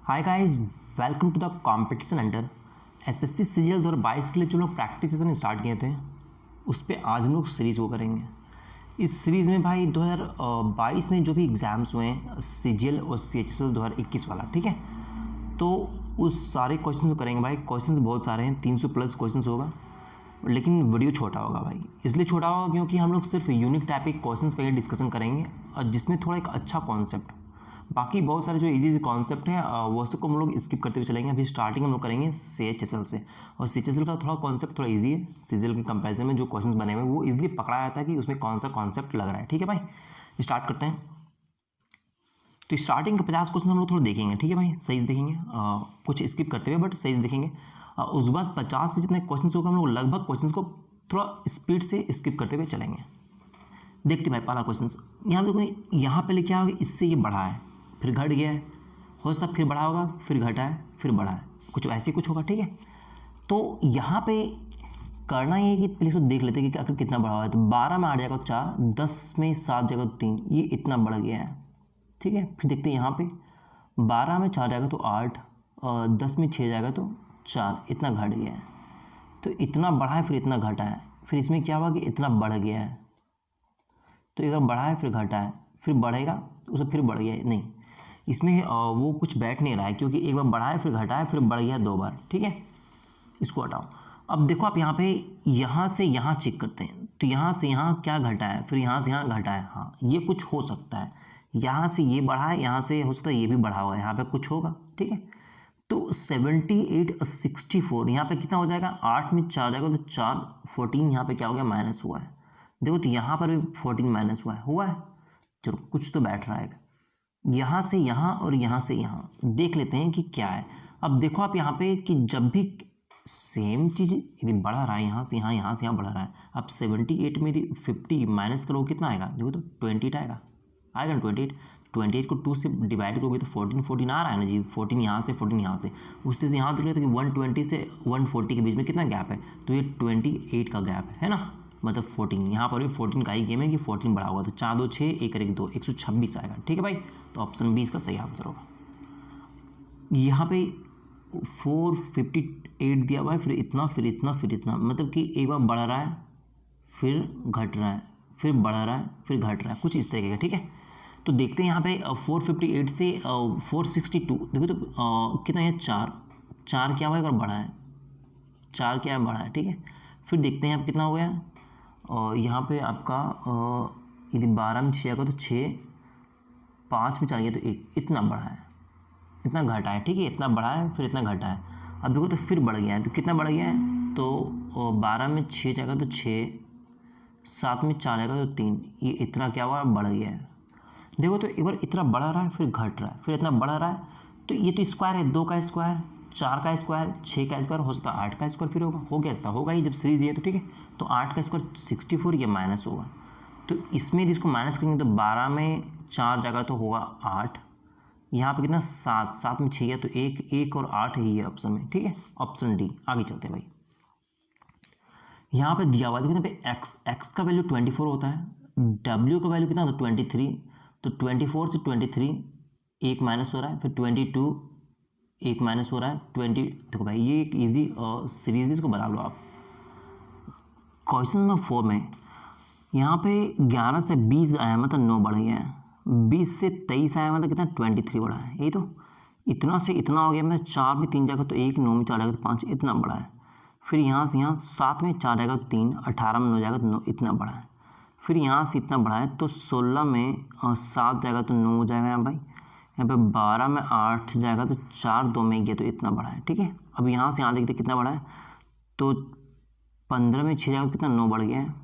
Hi guys, welcome to the competition under SSC CGL 2022 के लिए जो लोग प्रैक्टिस सेशन स्टार्ट किए थे उस पर आज हम लोग सीरीज़ वो करेंगे। इस सीरीज़ में भाई 2022 में जो भी एग्ज़ाम्स हुए हैं सीजीएल और सीएचएसएल 2021 वाला, ठीक है, तो उस सारे क्वेश्चंस करेंगे भाई। क्वेश्चंस बहुत सारे हैं, 300 प्लस क्वेश्चंस होगा, लेकिन वीडियो छोटा होगा भाई। इसलिए छोटा होगा क्योंकि हम लोग सिर्फ यूनिक टाइप के क्वेश्चंस पे ही डिस्कशन करेंगे और जिसमें थोड़ा एक अच्छा कॉन्सेप्ट, बाकी बहुत सारे जो इजी कॉन्सेप्ट हैं वो सबको हम लोग स्किप करते हुए चलेंगे। अभी स्टार्टिंग हम लोग करेंगे सीएचएसएल से, और सीएचएसएल का थोड़ा कॉन्सेप्ट थोड़ा इजी है। सीजीएल के कंपैरिजन में जो क्वेश्चंस बने हुए हैं वो इजीली पकड़ा जाता है कि उसमें कौन सा कॉन्सेप्ट लग रहा है। ठीक है भाई, स्टार्ट करते हैं। तो स्टार्टिंग के 50 क्वेश्चन हम लोग थोड़ा देखेंगे, ठीक है भाई, सही से देखेंगे, कुछ स्किप करते हुए बट सही से देखेंगे। उसके बाद 50 से जितने क्वेश्चन होगा हम लोग लगभग क्वेश्चन को थोड़ा स्पीड से स्किप करते हुए चलेंगे। देखते भाई पहला क्वेश्चन, यहाँ देखो, यहाँ पे क्या होगा, इससे ये बढ़ा है फिर घट गया है, हो सकता फिर बढ़ा होगा फिर घटा है फिर बढ़ा है, कुछ ऐसे कुछ होगा। ठीक है, तो यहाँ पे करना ये है कि प्लीज़ को देख लेते हैं कि आखिर कितना बढ़ा हुआ है। तो 12 में 8 जाएगा तो 4, 10 में 7 जाएगा तो 3, ये इतना बढ़ गया है। ठीक है, फिर देखते हैं यहाँ पे 12 में 4 जाएगा तो 8 और 10 में 6 जाएगा तो 4, इतना घट गया है। तो इतना बढ़ा है फिर इतना घटा है, फिर इसमें क्या हुआ कि इतना बढ़ गया है। तो अगर बढ़ा है फिर घटा है फिर बढ़ेगा तो उसे फिर बढ़ गया है, नहीं, इसमें वो कुछ बैठ नहीं रहा है क्योंकि एक बार बढ़ा है फिर घटा है फिर बढ़ गया 2 बार। ठीक है, इसको हटाओ। अब देखो आप यहाँ पे यहाँ से यहाँ चेक करते हैं, तो यहाँ से यहाँ क्या घटा है फिर यहाँ से यहाँ घटा है। हाँ, ये कुछ हो सकता है, यहाँ से ये बढ़ा है, यहाँ से हो सकता है ये भी बढ़ा हुआ है, यहाँ पे कुछ होगा। ठीक है, तो 78 और 64 यहाँ पे कितना हो जाएगा, 8 में 4 जाएगा तो 4, 14 यहाँ पे क्या हो गया, माइनस हुआ है। देखो तो यहाँ पर भी 14 माइनस हुआ है। चलो कुछ तो बैठ रहा है। यहाँ से यहाँ और यहाँ से यहाँ देख लेते हैं कि क्या है। अब देखो आप यहाँ पे कि जब भी सेम चीज़ यदि बढ़ा रहा है, यहाँ से यहाँ, यहाँ से यहाँ बढ़ा रहा है, अब 78 में यदि 50 माइनस करो कितना आएगा, देखो तो 28 आएगा ना। 28 को 2 से डिवाइड करोगे तो 14 आ रहा है ना जी। 14 यहाँ से 14 यहाँ से, उस तरह से यहाँ देख लेते हैं कि 120 से 140 के बीच में कितना गैप है, तो ये 28 का गैप है ना, मतलब 14। यहाँ पर भी 14 का ही गेम है कि 14 बढ़ा हुआ, तो 4 2 6 1 1 2 126 आएगा। ठीक है भाई, तो ऑप्शन बी इसका सही आंसर होगा। यहाँ पे 458 दिया हुआ है, फिर इतना फिर इतना फिर इतना, मतलब कि एक बार बढ़ रहा है फिर घट रहा है फिर बढ़ रहा है फिर घट रहा है, कुछ इस तरीके का। ठीक है, तो देखते हैं यहाँ पे 458 से 462, देखो तो कितना है, 4 क्या हुआ, अगर बढ़ा है 4 क्या है, बढ़ा है। ठीक है, फिर देखते हैं यहाँ कितना हो गया, और यहाँ पे आपका यदि 12 में 6 आएगा तो 6, 5 में 4 गया तो 1, इतना बढ़ा है इतना घटा है। ठीक है, इतना बढ़ा है फिर इतना घटा है। अब देखो तो फिर बढ़ गया है, तो कितना बढ़ गया है, तो 12 में 6 जाएगा तो 6, 7 में 4 जाएगा तो 3, ये इतना क्या हुआ, बढ़ गया है। देखो तो एक बार इतना बढ़ा रहा है फिर घट रहा है फिर इतना बढ़ा रहा है, तो ये तो स्क्वायर है, 2 का स्क्वायर, 4 का स्क्वायर, 6 का स्क्वायर, हो सकता है 8 का स्क्वायर फिर हो गया होगा ही जब सीरीज ये। तो ठीक है, तो 8 का स्क्वायर 64, ये माइनस होगा, तो इसमें इसको माइनस करेंगे तो 12 में 4 जाएगा तो होगा 8, यहाँ पे कितना 7 में 6 गया तो 1 और 8 ही है ऑप्शन में। ठीक है, ऑप्शन डी। आगे चलते हैं भाई, यहाँ पे दिया हुआ देखो पे एक्स का वैल्यू 24 होता है, डब्ल्यू का वैल्यू कितना होता है 23, तो 24 से 23 1 माइनस हो रहा है, फिर 22 1 माइनस हो रहा है, 20। देखो भाई ये एक ईजी सीरीज, इसको बना लो आप। क्वेश्चन नंबर 4 में यहाँ पे 11 से 20 आया मतलब 9 बढ़ गया है, 20 से 23 आया मतलब कितना 23 बढ़ा है। यही तो इतना से इतना हो गया, मतलब 4 में 3 जाएगा तो 1, 9 में 4 जाएगा तो 5, इतना बड़ा है। फिर यहाँ से यहाँ 7 में 4 जाएगा तो 3, 18 में 9 जाएगा तो 9, इतना बड़ा है। फिर यहाँ से इतना बड़ा है, तो 16 में 7 जाएगा तो 9 हो जाएगा यहाँ भाई। यहाँ पे 12 में 8 जाएगा तो 4, 2 में गया तो इतना बड़ा है। ठीक है, अब यहाँ से यहाँ देखते कितना बड़ा है, तो 15 में 6 जाएगा तो कितना 9 बढ़ गया है।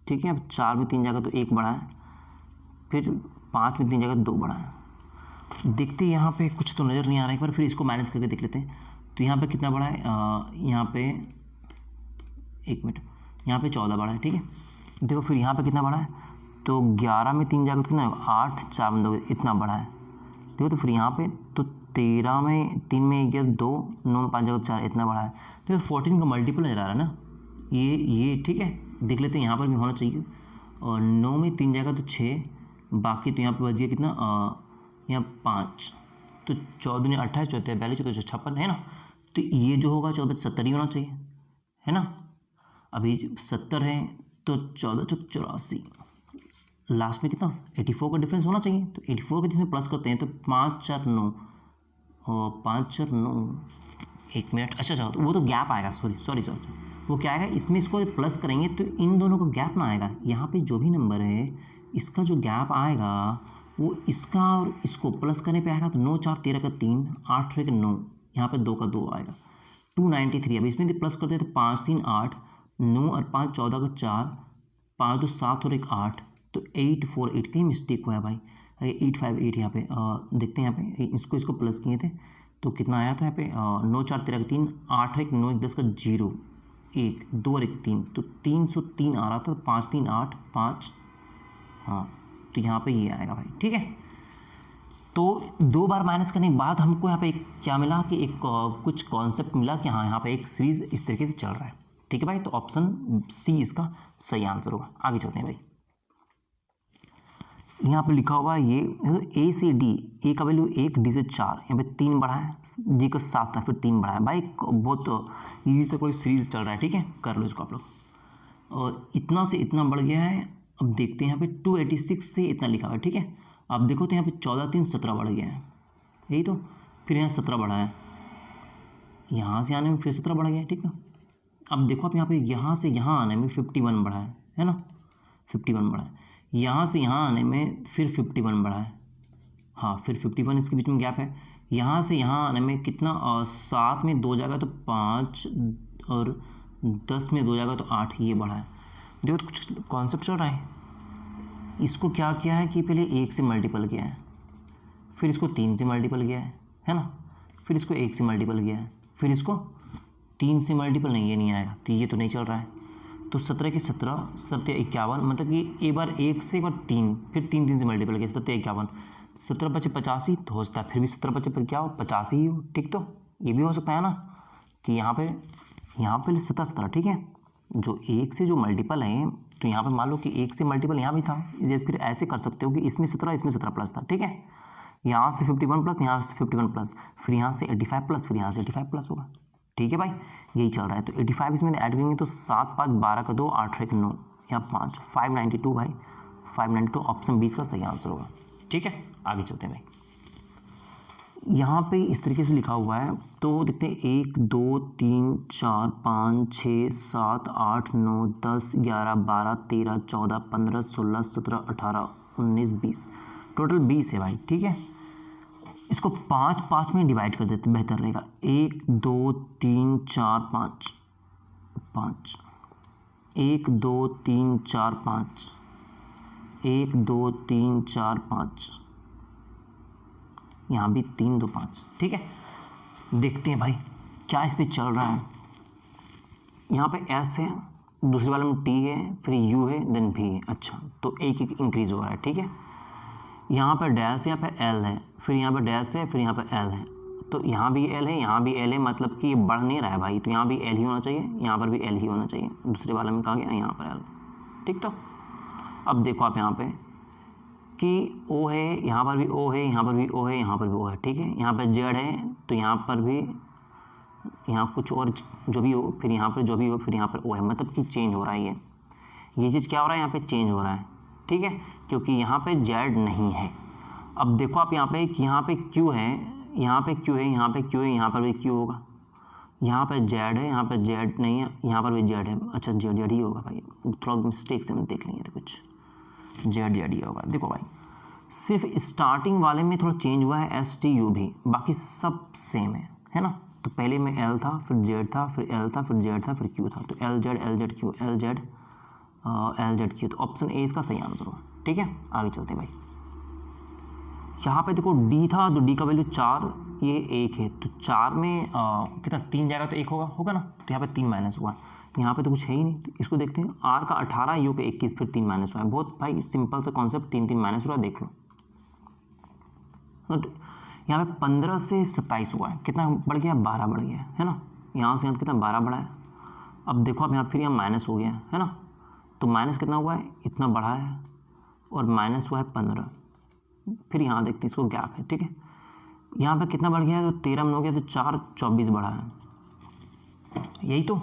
ठीक है, अब 4 में 3 जाएगा तो 1 बढ़ा है, फिर 5 में 3 जाएगा तो 2 बढ़ा है। देखते यहाँ पे कुछ तो नज़र नहीं आ रहा है, एक बार फिर इसको माइनस करके देख लेते हैं। तो यहाँ पे कितना बड़ा है, यहाँ पे 1 मिनट, यहाँ पे 14 बड़ा है। ठीक है, देखो फिर यहाँ पे कितना बड़ा है, तो 11 में 3 जाएगा तो कितना, 8, 4 में 2, इतना बड़ा है। देखो तो फिर यहाँ पे तो 13 में 3 में गया 2, 9 में 5 जाएगा तो 4, इतना बड़ा है। देखो 14 का मल्टीपल नजर आ रहा है ना, ये ठीक है, देख लेते हैं यहाँ पर भी होना चाहिए। और 9 में 3 जाएगा तो 6, बाकी तो यहाँ पे बच गया कितना, यहाँ 5, तो 14 ने 28, 14 42, 14 56 है ना। तो ये जो होगा 14 70 ही होना चाहिए, है ना। अभी 70 है तो 14 84, लास्ट में कितना 84 का डिफरेंस होना चाहिए। तो 84 के जिसमें प्लस करते हैं तो 5 4 9 और 5 4 9, 1 मिनट, अच्छा तो वो तो गैप आएगा, सॉरी वो क्या आएगा, इसमें इसको प्लस करेंगे तो इन दोनों का गैप ना आएगा। यहाँ पे जो भी नंबर है इसका जो गैप आएगा वो इसका और इसको प्लस करने पे आएगा। तो 9 4 13 का 3, 8 6 का 9, यहाँ पे 2 का 2 आएगा 293। अब इसमें प्लस करते हैं तो 5 3 8, 9 और 5 14 का 4, 5 2 7 और 1 8, तो 848 कहीं मिस्टेक हुआ है भाई। अरे 858 यहाँ पे देखते हैं, यहाँ पे इसको प्लस किए थे तो कितना आया था यहाँ पे 9 4 13 का 3, 8 1 9 1 10 का 0, 1 2 और 1 3, तो 303 आ रहा था। 5 3 8 5, हाँ तो यहाँ पे ये आएगा भाई, ठीक है। तो 2 बार माइनस करने के बाद हमको यहाँ पे क्या मिला कि एक कुछ कॉन्सेप्ट मिला कि हाँ यहाँ पे एक सीरीज इस तरीके से चल रहा है, ठीक है भाई। तो ऑप्शन सी इसका सही आंसर होगा। आगे चलते हैं भाई, यहाँ पे लिखा हुआ है ये ए से डी, ए का वैल्यू 1, डी से 4, यहाँ पे 3 बढ़ा है, जी का 7 था फिर 3 बढ़ा है भाई। बहुत इजी से कोई सीरीज चल रहा है, ठीक है, कर लो इसको आप लोग। और इतना से इतना बढ़ गया है। अब देखते हैं यहाँ पे 286 से इतना लिखा हुआ है, ठीक है। अब देखो तो यहाँ पे 14 3 17 बढ़ गया है, यही तो। फिर यहाँ 17 बढ़ा है, यहाँ से आने में फिर 17 बढ़ गया है, ठीक है। अब देखो आप यहाँ से यहाँ आने में 51 बढ़ा है ना, 51 बढ़ा है। यहाँ से यहाँ आने में फिर 51 बढ़ा है, हाँ फिर 51, इसके बीच में गैप है। यहाँ से यहाँ आने में कितना 7 में 2 जाएगा तो 5 और 10 में 2 जाएगा तो 8, ये बढ़ा है। देखो तो कुछ कॉन्सेप्ट चल रहा है। इसको क्या किया है कि पहले 1 से मल्टीपल किया है, फिर इसको 3 से मल्टीपल किया है ना, फिर इसको 1 से मल्टीपल किया है, फिर इसको 3 से मल्टीपल नहीं, ये नहीं आएगा तो ये तो नहीं चल रहा है। तो 17 के 17, 17 51, मतलब कि एक बार 1 से एक बार 3, फिर 3 3 से मल्टीपल किया, 17 51, 17 बचे 85 तो हो सकता है फिर भी 17 बचे क्या हो 85 ही हो, ठीक। तो ये भी हो सकता है ना कि यहाँ पे 17 ठीक है, जो 1 से जो मल्टीपल है तो यहाँ पे मान लो कि 1 से मल्टीपल यहाँ भी था, ये फिर ऐसे कर सकते हो कि इसमें 17 प्लस था, ठीक है। यहाँ से 51 प्लस, यहाँ से 51 प्लस, फिर यहाँ से 85 प्लस, फिर यहाँ से 85 प्लस होगा, ठीक है भाई, यही चल रहा है। तो 85 इसमें ऐड करेंगे तो 7 5 12 का 2, 8 1 9, यहाँ 5, 592 भाई, 592 ऑप्शन 20 का सही आंसर होगा, ठीक है। आगे चलते हैं भाई, यहाँ पे इस तरीके से लिखा हुआ है तो देखते हैं 1 2 3 4 5 6 7 8 9 10 11 12 13 14 15 16 17 18 19 20, टोटल 20 है भाई, ठीक है। इसको 5 5 में डिवाइड कर देते बेहतर रहेगा। 1 2 3 4 5 5, 1 2 3 4 5, 1 2 3 4 5, यहाँ भी 3 2 5, ठीक है। देखते हैं भाई क्या इस पे चल रहा है। यहाँ पे S है, दूसरे वाले में T है, फिर U है, देन V है। अच्छा तो एक एक इंक्रीज हो रहा है, ठीक है। यहाँ पर डैश, यहाँ पे L है, फिर यहाँ पर डैश है, फिर यहाँ पर L है, तो यहाँ भी L है, यहाँ भी L है, मतलब कि ये बढ़ नहीं रहा है भाई। तो यहाँ भी L ही होना चाहिए, यहाँ पर भी L ही होना चाहिए। दूसरे वाले में कहा गया यहाँ पर L, ठीक। तो अब देखो आप यहाँ पे कि O है, यहाँ पर भी O है, यहाँ पर भी O है, यहाँ पर भी O है, ठीक है। यहाँ पर Z है तो यहाँ पर भी, यहाँ कुछ और जो भी हो, फिर यहाँ पर जो भी हो, फिर यहाँ पर O है, मतलब कि चेंज हो रहा है। ये चीज़ क्या हो रहा है, यहाँ पे चेंज हो रहा है, ठीक है, क्योंकि यहाँ पे Z नहीं है। अब देखो आप यहाँ पे कि यहाँ पे Q है, यहाँ पे Q है, यहाँ पे Q है, यहाँ पर भी Q होगा। यहाँ पे Z है, यहाँ पे Z नहीं है, यहाँ पर भी Z है। अच्छा Z ही होगा भाई, थोड़ा मिस्टेक से हम देख लेंगे तो कुछ Z ही होगा। देखो भाई सिर्फ स्टार्टिंग वाले में थोड़ा चेंज हुआ है, STU भी, बाकी सब सेम है ना। तो पहले में L था, फिर Z था, फिर L था, फिर Z था, फिर Q था। तो LZ Q, तो ऑप्शन ए इसका सही आंसर होगा, ठीक है। आगे चलते हैं भाई, यहाँ पे देखो D था तो D का वैल्यू 4, ये 1 है, तो 4 में कितना 3 जाएगा तो 1 होगा ना। तो यहाँ पे 3 माइनस हुआ, यहाँ पे तो कुछ है ही नहीं। तो इसको देखते हैं, R का 18, U का 21, फिर 3 माइनस हुआ है। बहुत भाई सिंपल सा कॉन्सेप्ट, 3 3 माइनस हुआ, देख लो। तो यहाँ पे 15 से 27 हुआ है, कितना बढ़ गया, 12 बढ़ गया है ना। यहाँ से यहाँ कितना 12 बढ़ा है। अब देखो आप यहाँ फिर यहाँ माइनस हो गया है ना, तो माइनस कितना हुआ है, इतना बढ़ा है, और माइनस हुआ है 15। फिर यहाँ देखते हैं, इसको गैप है, ठीक है। यहाँ पे कितना बढ़ गया है, तो 13 में हो गया तो 4 24 बढ़ा है, यही तो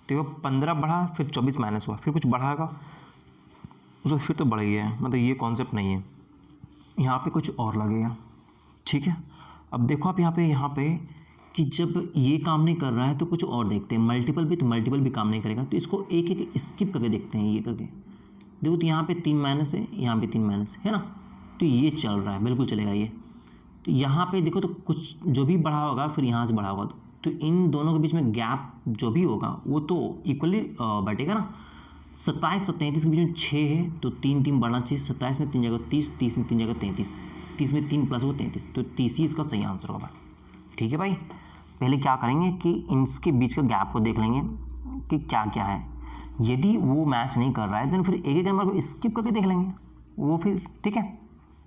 देखो 15 बढ़ा फिर 24 माइनस हुआ, फिर कुछ बढ़ाएगा उसको फिर तो बढ़ गया है, मतलब ये कॉन्सेप्ट नहीं है, यहाँ पे कुछ और लगेगा। ठीक है, अब देखो आप यहाँ पे कि जब ये काम नहीं कर रहा है तो कुछ और देखते हैं, मल्टीपल भी, तो मल्टीपल भी काम नहीं करेगा, तो इसको एक एक स्किप करके देखते हैं, ये करके देखो तो यहाँ पे 3 माइनस है, यहाँ पे 3 माइनस है ना, तो ये चल रहा है, बिल्कुल चलेगा ये। तो यहाँ पे देखो तो कुछ जो भी बढ़ा होगा फिर यहाँ से बढ़ा होगा, तो इन दोनों के बीच में गैप जो भी होगा वो तो इक्वली बटेगा ना। 27 और 33 के बीच में 6 है तो 3 3 बढ़ना चाहिए, 27 में 3 जगह 30, 30 में 3 जगह 33, 30 में 3 प्लस वो 33, तो 30 ही इसका सही आंसर होगा। ठीक है भाई, पहले क्या करेंगे कि इनके बीच का गैप को देख लेंगे कि क्या क्या है, यदि वो मैच नहीं कर रहा है तो फिर एक एक नंबर को स्किप करके देख लेंगे वो फिर। ठीक है,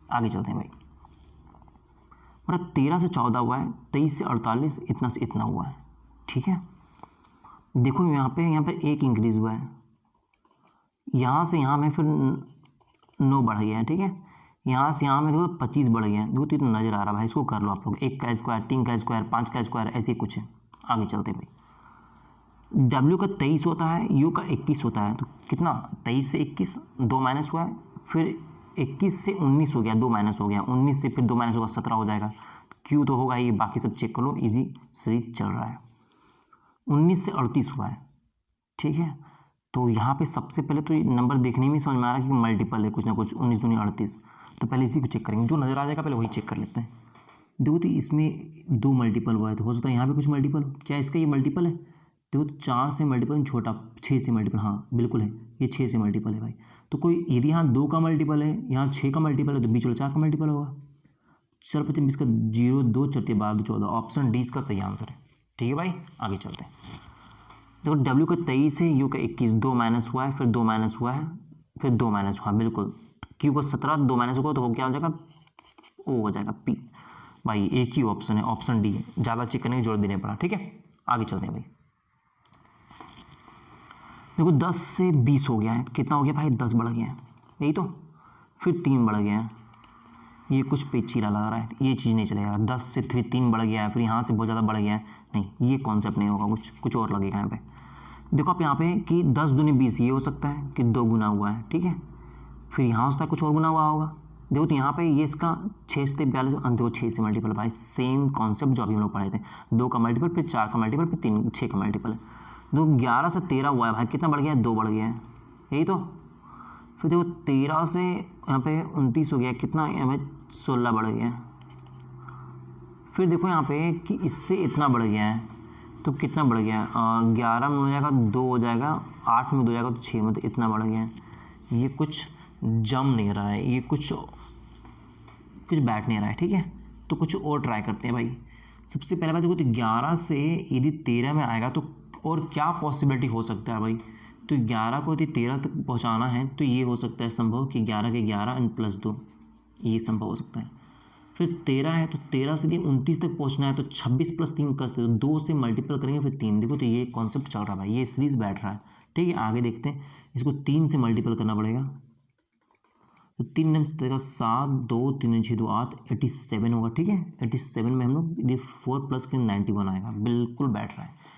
आगे चलते हैं भाई। मतलब 13 से 14 हुआ है, 23 से 48, इतना से इतना हुआ है। ठीक है, देखो यहाँ पे एक इंक्रीज हुआ है, यहाँ से यहाँ में फिर 9 बढ़ गया है। ठीक है, यहाँ से यहाँ में देखो 25 बढ़ गया है, देखो तो नज़र आ रहा है भाई, इसको कर लो आप लोग, 1 का स्क्वायर, 3 का स्क्वायर, 5 का स्क्वायर, ऐसे कुछ है। आगे चलते हैं भाई। W का 23 होता है, U का 21 होता है, तो कितना 23 से 21 2 माइनस हुआ है, फिर 21 से 19 हो गया, 2 माइनस हो गया, 19 से फिर 2 माइनस होगा 17 हो जाएगा, Q तो होगा ये, बाकी सब चेक कर लो, इजी सीरीज चल रहा है। 19 से 38 हुआ है। ठीक है, तो यहाँ पे सबसे पहले तो नंबर देखने में समझ में आ रहा है कि मल्टीपल है कुछ ना कुछ, 19 दूनी 38, तो पहले इसी को चेक करेंगे, जो नज़र आ जाएगा पहले वही चेक कर लेते हैं। देखो तो इसमें 2 मल्टीपल हुआ है, तो हो सकता है यहाँ पे कुछ मल्टीपल हो, क्या इसका ये मल्टीपल है? देखो तो 4 से मल्टीपल छोटा, 6 से मल्टीपल, हाँ बिल्कुल है, ये 6 से मल्टीपल है भाई। तो कोई यदि यहाँ 2 का मल्टीपल है, यहाँ 6 का मल्टीपल है, तो बीच वाला 4 का मल्टीपल होगा। 4 25 20 का 0 2 4 12 14, ऑप्शन डी इसका सही आंसर है। ठीक है भाई, आगे चलते हैं। देखो W का 23 है, U का 21, 2 माइनस हुआ है, फिर 2 माइनस हुआ है, फिर 2 माइनस हुआ, बिल्कुल। Q का 17, 2 माइनस होगा तो हो क्या हो जाएगा, O हो जाएगा P। भाई एक ही ऑप्शन है, ऑप्शन डी है, ज़्यादा चेक करने की जरूरत भी नहीं पड़ा। ठीक है, आगे चलते हैं भाई। देखो 10 से 20 हो गया है, कितना हो गया भाई, 10 बढ़ गया है, यही तो, फिर 3 बढ़ गया है, ये कुछ पेचीला लग रहा है, ये चीज़ नहीं चलेगा। 10 से फिर 3 बढ़ गया है, फिर यहाँ से बहुत ज़्यादा बढ़ गया है, नहीं ये कॉन्सेप्ट नहीं होगा, कुछ और लगेगा यहाँ पे। देखो आप यहाँ पे कि 10 दूनी 20, ये हो सकता है कि 2 गुना हुआ है। ठीक है, फिर यहाँ हो सकता है कुछ और गुना हुआ होगा। देखो तो यहाँ पे ये इसका 6 से 42, देखो 6 से मल्टीपल, भाई सेम कॉन्सेप्ट जो अभी हम लोग पढ़े थे, 2 का मल्टीपल, फिर 4 का मल्टीपल, फिर 3 6 का मल्टीपल है। देखो 11 से 13 हुआ है भाई, कितना बढ़ गया है, 2 बढ़ गया है, यही तो। फिर देखो 13 से यहाँ पे 29 हो गया, कितना यहाँ पे 16 बढ़ गया है। फिर देखो यहाँ पे कि इससे इतना बढ़ गया है, तो कितना बढ़ गया है, 11 में हो जाएगा 2 हो जाएगा, 8 में 2 जाएगा तो 6 में, तो इतना बढ़ गया है। ये कुछ जम नहीं रहा है, ये कुछ बैठ नहीं रहा है। ठीक है, तो कुछ और ट्राई करते हैं भाई। सबसे पहले बात देखो तो 11 से यदि 13 में आएगा तो और क्या पॉसिबिलिटी हो सकता है भाई, तो 11 को यदि 13 तक पहुंचाना है तो ये हो सकता है संभव कि 11 के 11 और +2, ये संभव हो सकता है। फिर 13 है तो 13 से यदि 29 तक पहुंचना है तो 26 + 3 कस दे, तो 2 से मल्टीपल करेंगे फिर 3, देखो तो ये कॉन्सेप्ट चल रहा है भाई, ये सीरीज बैठ रहा है। ठीक है, आगे देखते हैं, इसको 3 से मल्टीपल करना पड़ेगा, तो 3 नंबर से देगा 7, 2 3 6 2 8, 87 होगा। ठीक है, 87 में हम लोग यदि 4 प्लस के 91 आएगा, बिल्कुल बैठ रहा है।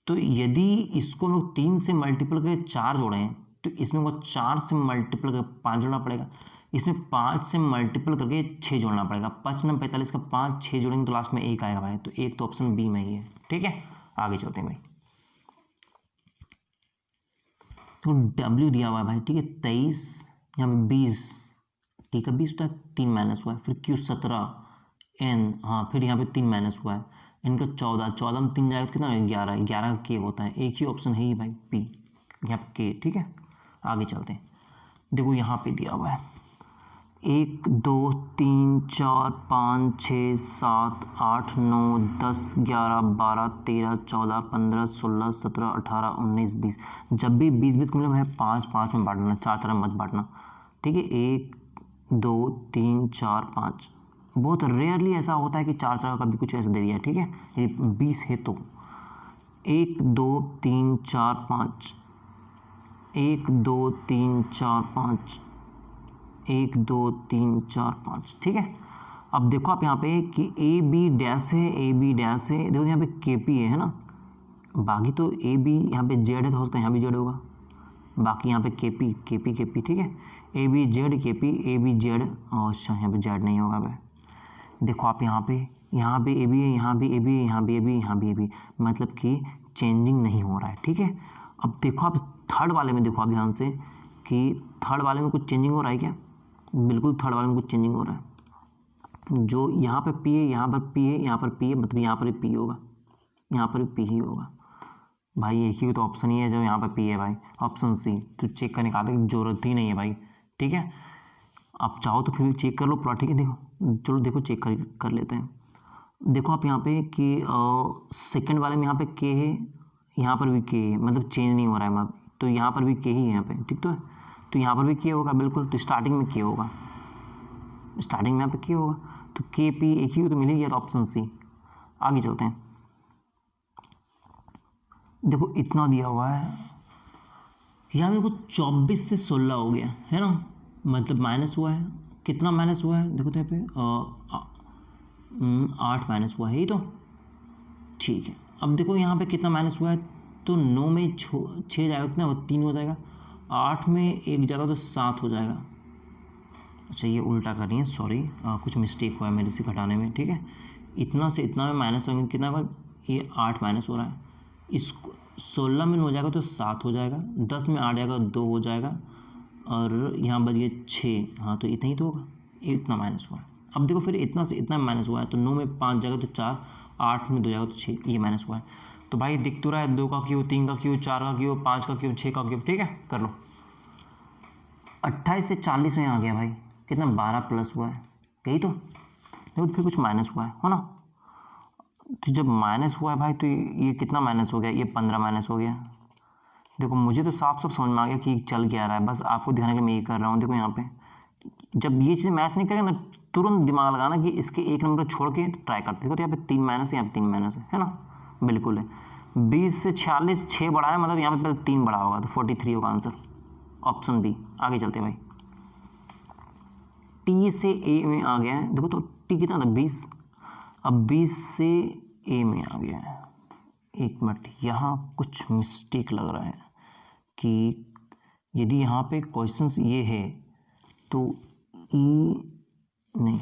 तो यदि इसको हम लोग 3 से मल्टीपल करके 4 जोड़ें तो इसमें वो 4 से मल्टीपल करके 5 जोड़ना पड़ेगा, इसमें 5 से मल्टीपल करके 6 जोड़ना पड़ेगा, 5 9 45 का 5 6 जोड़ेंगे तो लास्ट में 1 आएगा भाई, तो एक तो ऑप्शन बी में ही है। ठीक है, आगे चलते हैं भाई। तो W दिया हुआ है भाई, ठीक है, 23, यहाँ पे 20, ठीक है 20 होता है, 3 माइनस हुआ है, फिर Q 17, N, हाँ फिर यहाँ पे 3 माइनस हुआ है, इनका 14, 14 में 3 जाएगा तो कितना 11, 11 का K होता है, एक ही ऑप्शन है ही भाई P, यहाँ पे K। ठीक है, आगे चलते हैं। देखो यहाँ पे दिया हुआ है 1 2 3 4 5 6 7 8 9 10 11 12 13 14 15 16 17 18 19 20, जब भी 20 20 का मतलब है 5 5 में बांटना, 4 4 में मत बांटना। ठीक है, 1 2 3 4 5, बहुत रेयरली ऐसा होता है कि 4 4 का कभी कुछ ऐसा दे दिया। ठीक है, ये 20 है तो 1 2 3 4 5, 1 2 3 4 5, 1 2 3 4 5। ठीक है, अब देखो आप यहाँ पे कि ए बी डैश है, ए बी डैश है, देखो यहाँ पे के पी है ना, बाकी तो ए बी यहाँ पे जेड है तो हो सकता है यहाँ भी जेड होगा, बाकी यहाँ पे के पी के पी के पी, ठीक है, ए बी जेड के पी ए बी जेड, और अच्छा यहाँ पे जेड नहीं होगा भाई। देखो आप यहाँ पे ए बी है, यहाँ भी ए बी है, यहाँ भी ए बी, यहाँ भी ए बी, मतलब कि चेंजिंग नहीं हो रहा है, ठीक है। अब देखो आप थर्ड वाले में, देखो आप ध्यान से कि थर्ड वाले में कुछ चेंजिंग हो रहा है क्या, बिल्कुल थर्ड वाले में कुछ चेंजिंग हो रहा है। जो यहाँ पे पी है, यहाँ पर पी है, यहाँ पर पी है, मतलब यहाँ पर भी पी होगा, यहाँ पर भी पी ही होगा भाई। एक ही तो ऑप्शन ही है जो यहाँ पर पी है भाई, ऑप्शन सी। तो चेक करने का की जरूरत ही नहीं है भाई, ठीक है। आप चाहो तो फिर भी चेक कर लो पूरा, ठीक है। देखो चलो देखो चेक कर लेते हैं। देखो आप यहाँ पे कि सेकंड वाले में यहाँ पे के है, यहाँ पर भी के है, मतलब चेंज नहीं हो रहा है, तो यहाँ पर भी के ही है यहाँ पे, ठीक तो यहाँ पर भी के होगा बिल्कुल। तो स्टार्टिंग में के होगा, स्टार्टिंग में यहाँ पे के होगा, तो के पी एक ही तो मिल गया, तो ऑप्शन सी। आगे चलते हैं। देखो इतना दिया हुआ है, यहाँ देखो 24 से 16 हो गया है ना, मतलब माइनस हुआ है। कितना माइनस हुआ है देखो तो यहाँ पे 8 माइनस हुआ है, ये तो ठीक है। अब देखो यहाँ पे कितना माइनस हुआ है, तो 9 में 6 जाएगा, कितना 3 हो जाएगा, 8 में 1 जाएगा तो 7 हो जाएगा। अच्छा ये उल्टा कर रही है, सॉरी, कुछ मिस्टेक हुआ है मेरे से घटाने में, ठीक है। इतना से इतना में माइनस होंगे, कितना होगा, ये 8 माइनस हो रहा है। इसको 16 में हो जाएगा तो 7 हो जाएगा, 10 में 8 जाएगा 2 हो जाएगा, और यहाँ बच गए 6, हाँ तो इतना ही तो होगा, ये इतना माइनस हुआ है। अब देखो फिर इतना से इतना माइनस हुआ है, तो 9 में 5 जाएगा तो 4, 8 में 2 जाएगा तो 6, ये माइनस हुआ है। तो भाई दिख तो रहा है 2 का क्यूब, 3 का क्यूब, 4 का क्यूब, 5 का क्यूब, 6 का क्यूब, ठीक है। कर लो 28 से 40 में आ गया भाई, कितना 12 प्लस हुआ है, यही तो। देखो फिर कुछ माइनस हुआ है ना, तो जब माइनस हुआ है भाई तो ये कितना माइनस हो गया, ये 15 माइनस हो गया। देखो मुझे तो साफ साफ समझ में आ गया कि चल क्या रहा है, बस आपको दिखाने के लिए मैं ये कर रहा हूँ। देखो यहाँ पे जब ये चीज़ मैच नहीं करेंगे तो तुरंत दिमाग लगाना कि इसके एक नंबर छोड़ के ट्राई करते। देखो तो यहाँ पे 3 माइनस है, यहाँ पे 3 माइनस है ना, बिल्कुल है। 20 से 46 6 बढ़ा है, मतलब यहाँ पे पहले 3 बढ़ा होगा, तो 43 होगा आंसर, ऑप्शन बी। आगे चलते हैं भाई, टी से ए में आ गया है। देखो तो टी कितना था 20, अब 20 से ए में आ गया है। एक मिनट, यहाँ कुछ मिस्टेक लग रहा है कि यदि यहाँ पे क्वेश्चंस ये है तो ई नहीं,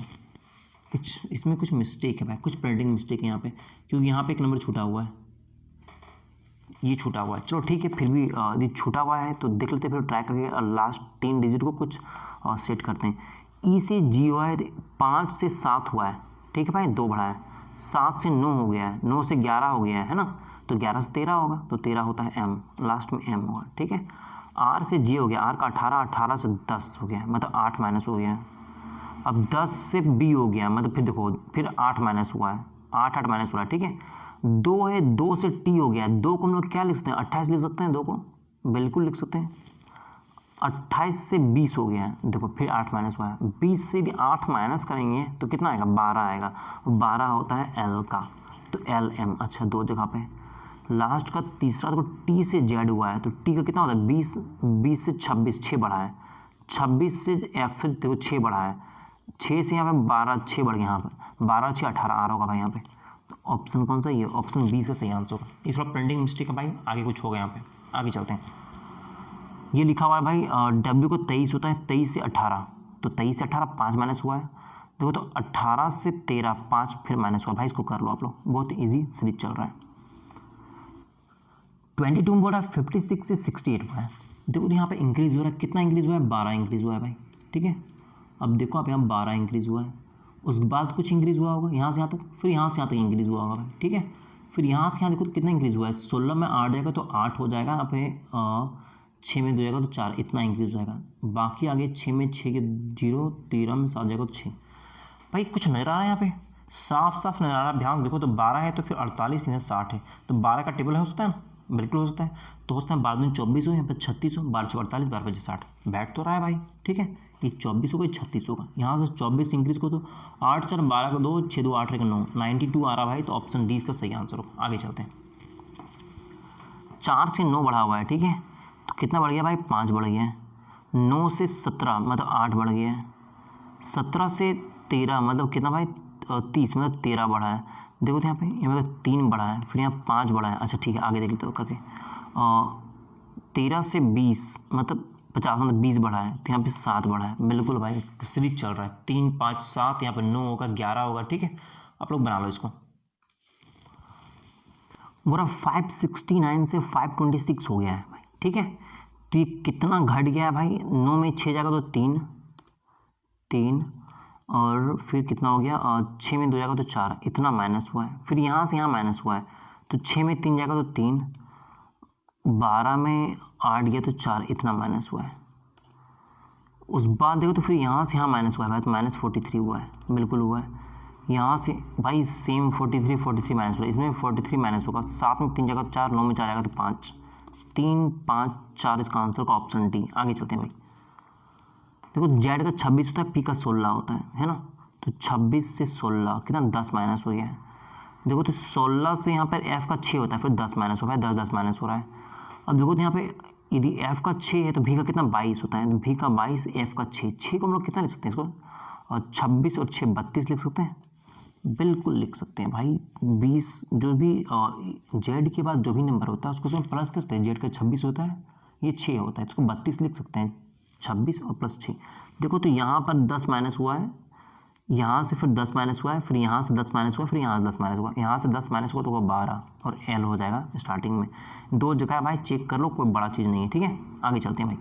कुछ इसमें कुछ मिस्टेक है भाई, कुछ प्रिंटिंग मिस्टेक है यहाँ पे, क्योंकि यहाँ पे एक नंबर छूटा हुआ है, ये छूटा हुआ है। चलो ठीक है, फिर भी यदि छूटा हुआ है तो देख लेते हैं, फिर ट्राई करके लास्ट 3 डिजिट को कुछ सेट करते हैं। ई से जी हुआ है, 5 से 7 हुआ है, ठीक है भाई, 2 बढ़ा है। 7 से 9 हो गया है, 9 से 11 हो गया है ना, तो 11 से 13 होगा, तो 13 होता है एम, लास्ट में एम होगा, ठीक है। आर से जी हो गया, आर का 18, 18 से 10 हो गया, मतलब 8 माइनस हो गया है। अब 10 से बी हो गया, मतलब फिर देखो फिर 8 माइनस हुआ है, 8 माइनस हुआ है, ठीक है। 2 है, 2 से टी हो गया, 2 को हम लोग क्या लिख सकते हैं, 28 लिख सकते हैं, 2 को बिल्कुल लिख सकते हैं। 28 से 20 हो गया है, देखो फिर 8 माइनस हुआ है। 20 से यदि 8 माइनस करेंगे तो कितना आएगा, 12 आएगा, 12 होता है एल का, तो एल एम। अच्छा 2 जगह पे। लास्ट का तीसरा देखो टी से जेड हुआ है, तो टी का कितना होता है 20, 20 से 26 6 बढ़ा है, 26 से एफ फिर देखो 6 बढ़ा है, 6 से यहाँ पे 12 6 बढ़ गया, यहाँ पे 12 6 18 आ रहा होगा भाई यहाँ पे। तो ऑप्शन कौन सा, ये ऑप्शन 20 का सही आंसर होगा। ये थोड़ा प्रिंटिंग मिस्टेक है भाई, आगे कुछ होगा यहाँ पे। आगे चलते हैं, ये लिखा हुआ है भाई डब्ल्यू को 23 होता है, 23 से 18, तो 23 से 18 5 माइनस हुआ है। देखो तो 18 से 13 5 फिर माइनस हुआ भाई, इसको कर लो आप लोग, बहुत ईजी सीरीज चल रहा है। 22 में बोल रहा है 56 से 68 हुआ है। देखो तो यहाँ पे इंक्रीज हो रहा है, कितना इंक्रीज हुआ है, 12 इंक्रीज हुआ है भाई, ठीक है। अब देखो आप यहाँ 12 इंक्रीज हुआ है, उसके बाद कुछ इंक्रीज हुआ होगा यहाँ से यहाँ तक, फिर यहाँ से यहाँ तक इंक्रीज हुआ होगा भाई, ठीक है। फिर यहाँ से यहाँ देखो तो कितना इंक्रीज हुआ है, 16 में 8 जाएगा तो 8 हो जाएगा, यहाँ पे 6 में 2 जाएगा तो 4, इतना इंक्रीज हो जाएगा। बाकी आगे 6 में 6 के 0, 13 में 7 जाएगा तो 6। भाई कुछ नजर आ रहा है यहाँ पे, साफ साफ नजर आ रहा है, ध्यान से देखो तो 12 है तो फिर 48 नहीं 60 है, तो 12 का टेबल हो सकता है ना, बिल्कुल हो सकता है। तो हो सकता है 12 दूनी 24 हो, यहाँ पे 36 हो, 12 4 48, 12 5 60, बैठ तो रहा है भाई, ठीक है। ये 24 होगा, 36 होगा, यहाँ से 24 इंक्रीज को तो 8 4 12 का 2, 6 2 8 1 9, 92 आ रहा भाई, तो ऑप्शन डी इसका सही आंसर हो। आगे चलते हैं, 4 से 9 बढ़ा हुआ है, ठीक है, तो कितना बढ़ गया भाई, 5 बढ़ गया है। 9 से 17 मतलब 8 बढ़ गया है। 17 से 13 मतलब कितना भाई 30 मतलब 13 बढ़ा है। देखो तो यहाँ पे ये मतलब 3 बढ़ा है, फिर यहाँ 5 बढ़ा है। अच्छा ठीक है आगे देख लेते हो करके। 13 से 20 मतलब 50 मतलब 20 बढ़ा है, तो यहाँ पे 7 बढ़ा है। बिल्कुल भाई सीरीज चल रहा है, 3 5 7, यहाँ पे 9 होगा 11 होगा। ठीक है आप लोग बना लो इसको। पूरा 569 से 526 हो गया है भाई। ठीक है तो ये कितना घट गया है भाई, 9 में 6 जाएगा तो 3 3, और फिर कितना हो गया 6 में 2 जाएगा तो 4, इतना माइनस हुआ है। फिर यहाँ से यहाँ माइनस हुआ है, तो 6 में 3 जाएगा तो 3, 12 में 8 गया तो 4, इतना माइनस हुआ है। उस बाद देखो तो फिर यहाँ से यहाँ माइनस हुआ है भाई, तो -43 हुआ है। बिल्कुल हुआ है। यहाँ से भाई सेम 43 माइनस हुआ है, इसमें 43 माइनस होगा। 7 में 3 जाएगा तो 4, 9 में 4 जाएगा तो 5, 3 5 4 इसका आंसर का ऑप्शन डी। आगे चलते हैं भाई। देखो जेड का 26 होता है, पी का 16 होता है ना। तो 26 से 16 कितना 10 माइनस हो गया है। देखो तो 16 से यहाँ पर एफ का 6 होता है, फिर 10 माइनस हो रहा है, 10 10 माइनस हो रहा है। अब देखो तो यहाँ पे यदि एफ का 6 है तो भी का कितना 22 होता है, तो भी का 22 एफ का 6 को हम लोग कितना लिख सकते हैं इसको, और 26 और 6 32 लिख सकते हैं। बिल्कुल लिख सकते हैं भाई। 20 जो भी जेड के बाद जो भी नंबर होता है उसको उसमें प्लस करते हैं। जेड का 26 होता है, ये 6 होता है, इसको 32 लिख सकते हैं। 26 और प्लस 6। देखो तो यहाँ पर 10 माइनस हुआ है, यहाँ से फिर 10 माइनस हुआ है, फिर यहाँ से 10 माइनस हुआ है, फिर यहाँ से 10 माइनस हुआ, यहाँ से 10 माइनस हुआ तो वो 12 और एल हो जाएगा स्टार्टिंग में। 2 जगह भाई चेक कर लो, कोई बड़ा चीज़ नहीं है। ठीक है आगे चलते हैं भाई।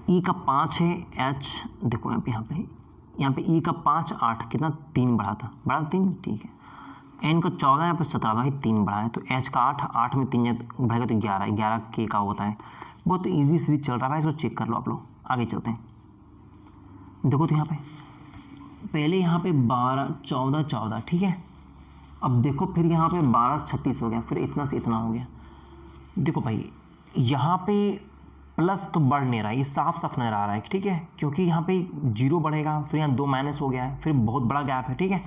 ई का 5 है, एच देखो यहाँ पे ई का 5 8 कितना 3 बढ़ा था 3। ठीक है एन का 14 यहाँ पे 17 भाई 3 बढ़ा है। तो एच का 8 में 3 बढ़ेगा तो 11 के का होता है। बहुत ईजी सीरीज चल रहा है भाई, इसको चेक कर लो आप लोग। आगे चलते हैं। देखो तो यहाँ पे पहले यहाँ पे 12 14 14 ठीक है। अब देखो फिर यहाँ पे 12 से 36 हो गया, फिर इतना से इतना हो गया। देखो भाई यहाँ पे प्लस तो बढ़ नहीं रहा है, ये साफ साफ नजर आ रहा है। ठीक है क्योंकि यहाँ पे 0 बढ़ेगा, फिर यहाँ 2 माइनस हो गया है, फिर बहुत बड़ा गैप है। ठीक है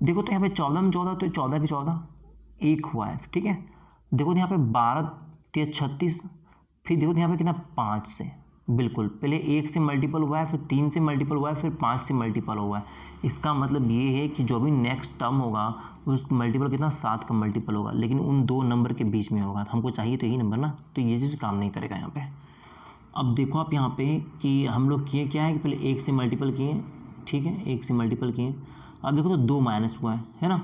देखो तो यहाँ पे 14 में 14 तो 14 की 14 1 हुआ है। ठीक है देखो तो यहाँ पे 12 3 36, फिर देखो तो यहाँ पे कितना 5 से, बिल्कुल पहले 1 से मल्टीपल हुआ है, फिर 3 से मल्टीपल हुआ है, फिर 5 से मल्टीपल हुआ है। इसका मतलब ये है कि जो भी नेक्स्ट टर्म होगा उस मल्टीपल कितना 7 का मल्टीपल होगा, लेकिन उन 2 नंबर के बीच में होगा। तो हमको चाहिए तो यही नंबर ना, तो ये चीज़ काम नहीं करेगा यहाँ पे। अब देखो आप यहाँ पे कि हम लोग किए क्या है कि पहले 1 से मल्टीपल किए। ठीक है 1 से मल्टीपल किए, अब देखो तो 2 माइनस हुआ है ना।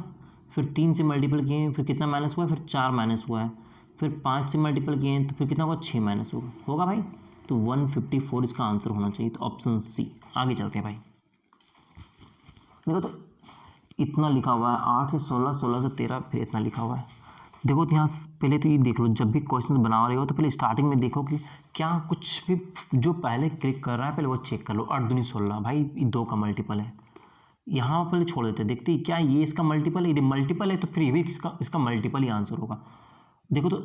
फिर 3 से मल्टीपल किए, फिर कितना माइनस हुआ है, फिर 4 माइनस हुआ है। फिर 5 से मल्टीपल किए तो फिर कितना होगा 6 माइनस होगा भाई। तो 154 इसका आंसर होना चाहिए, तो ऑप्शन सी। आगे चलते हैं भाई। देखो तो इतना लिखा हुआ है 8 से 16, 16 से 13, फिर इतना लिखा हुआ है। देखो तो यहाँ पहले तो ये देख लो, जब भी क्वेश्चंस बना रहे हो तो पहले स्टार्टिंग में देखो कि क्या कुछ भी जो पहले क्लिक कर रहा है पहले वो चेक कर लो। 8 दूनी 16 भाई 2 का मल्टीपल है, यहाँ पहले छोड़ देते देखते क्या ये इसका मल्टीपल है। यदि मल्टीपल है तो फिर ये भी इसका मल्टीपल ही आंसर होगा। देखो तो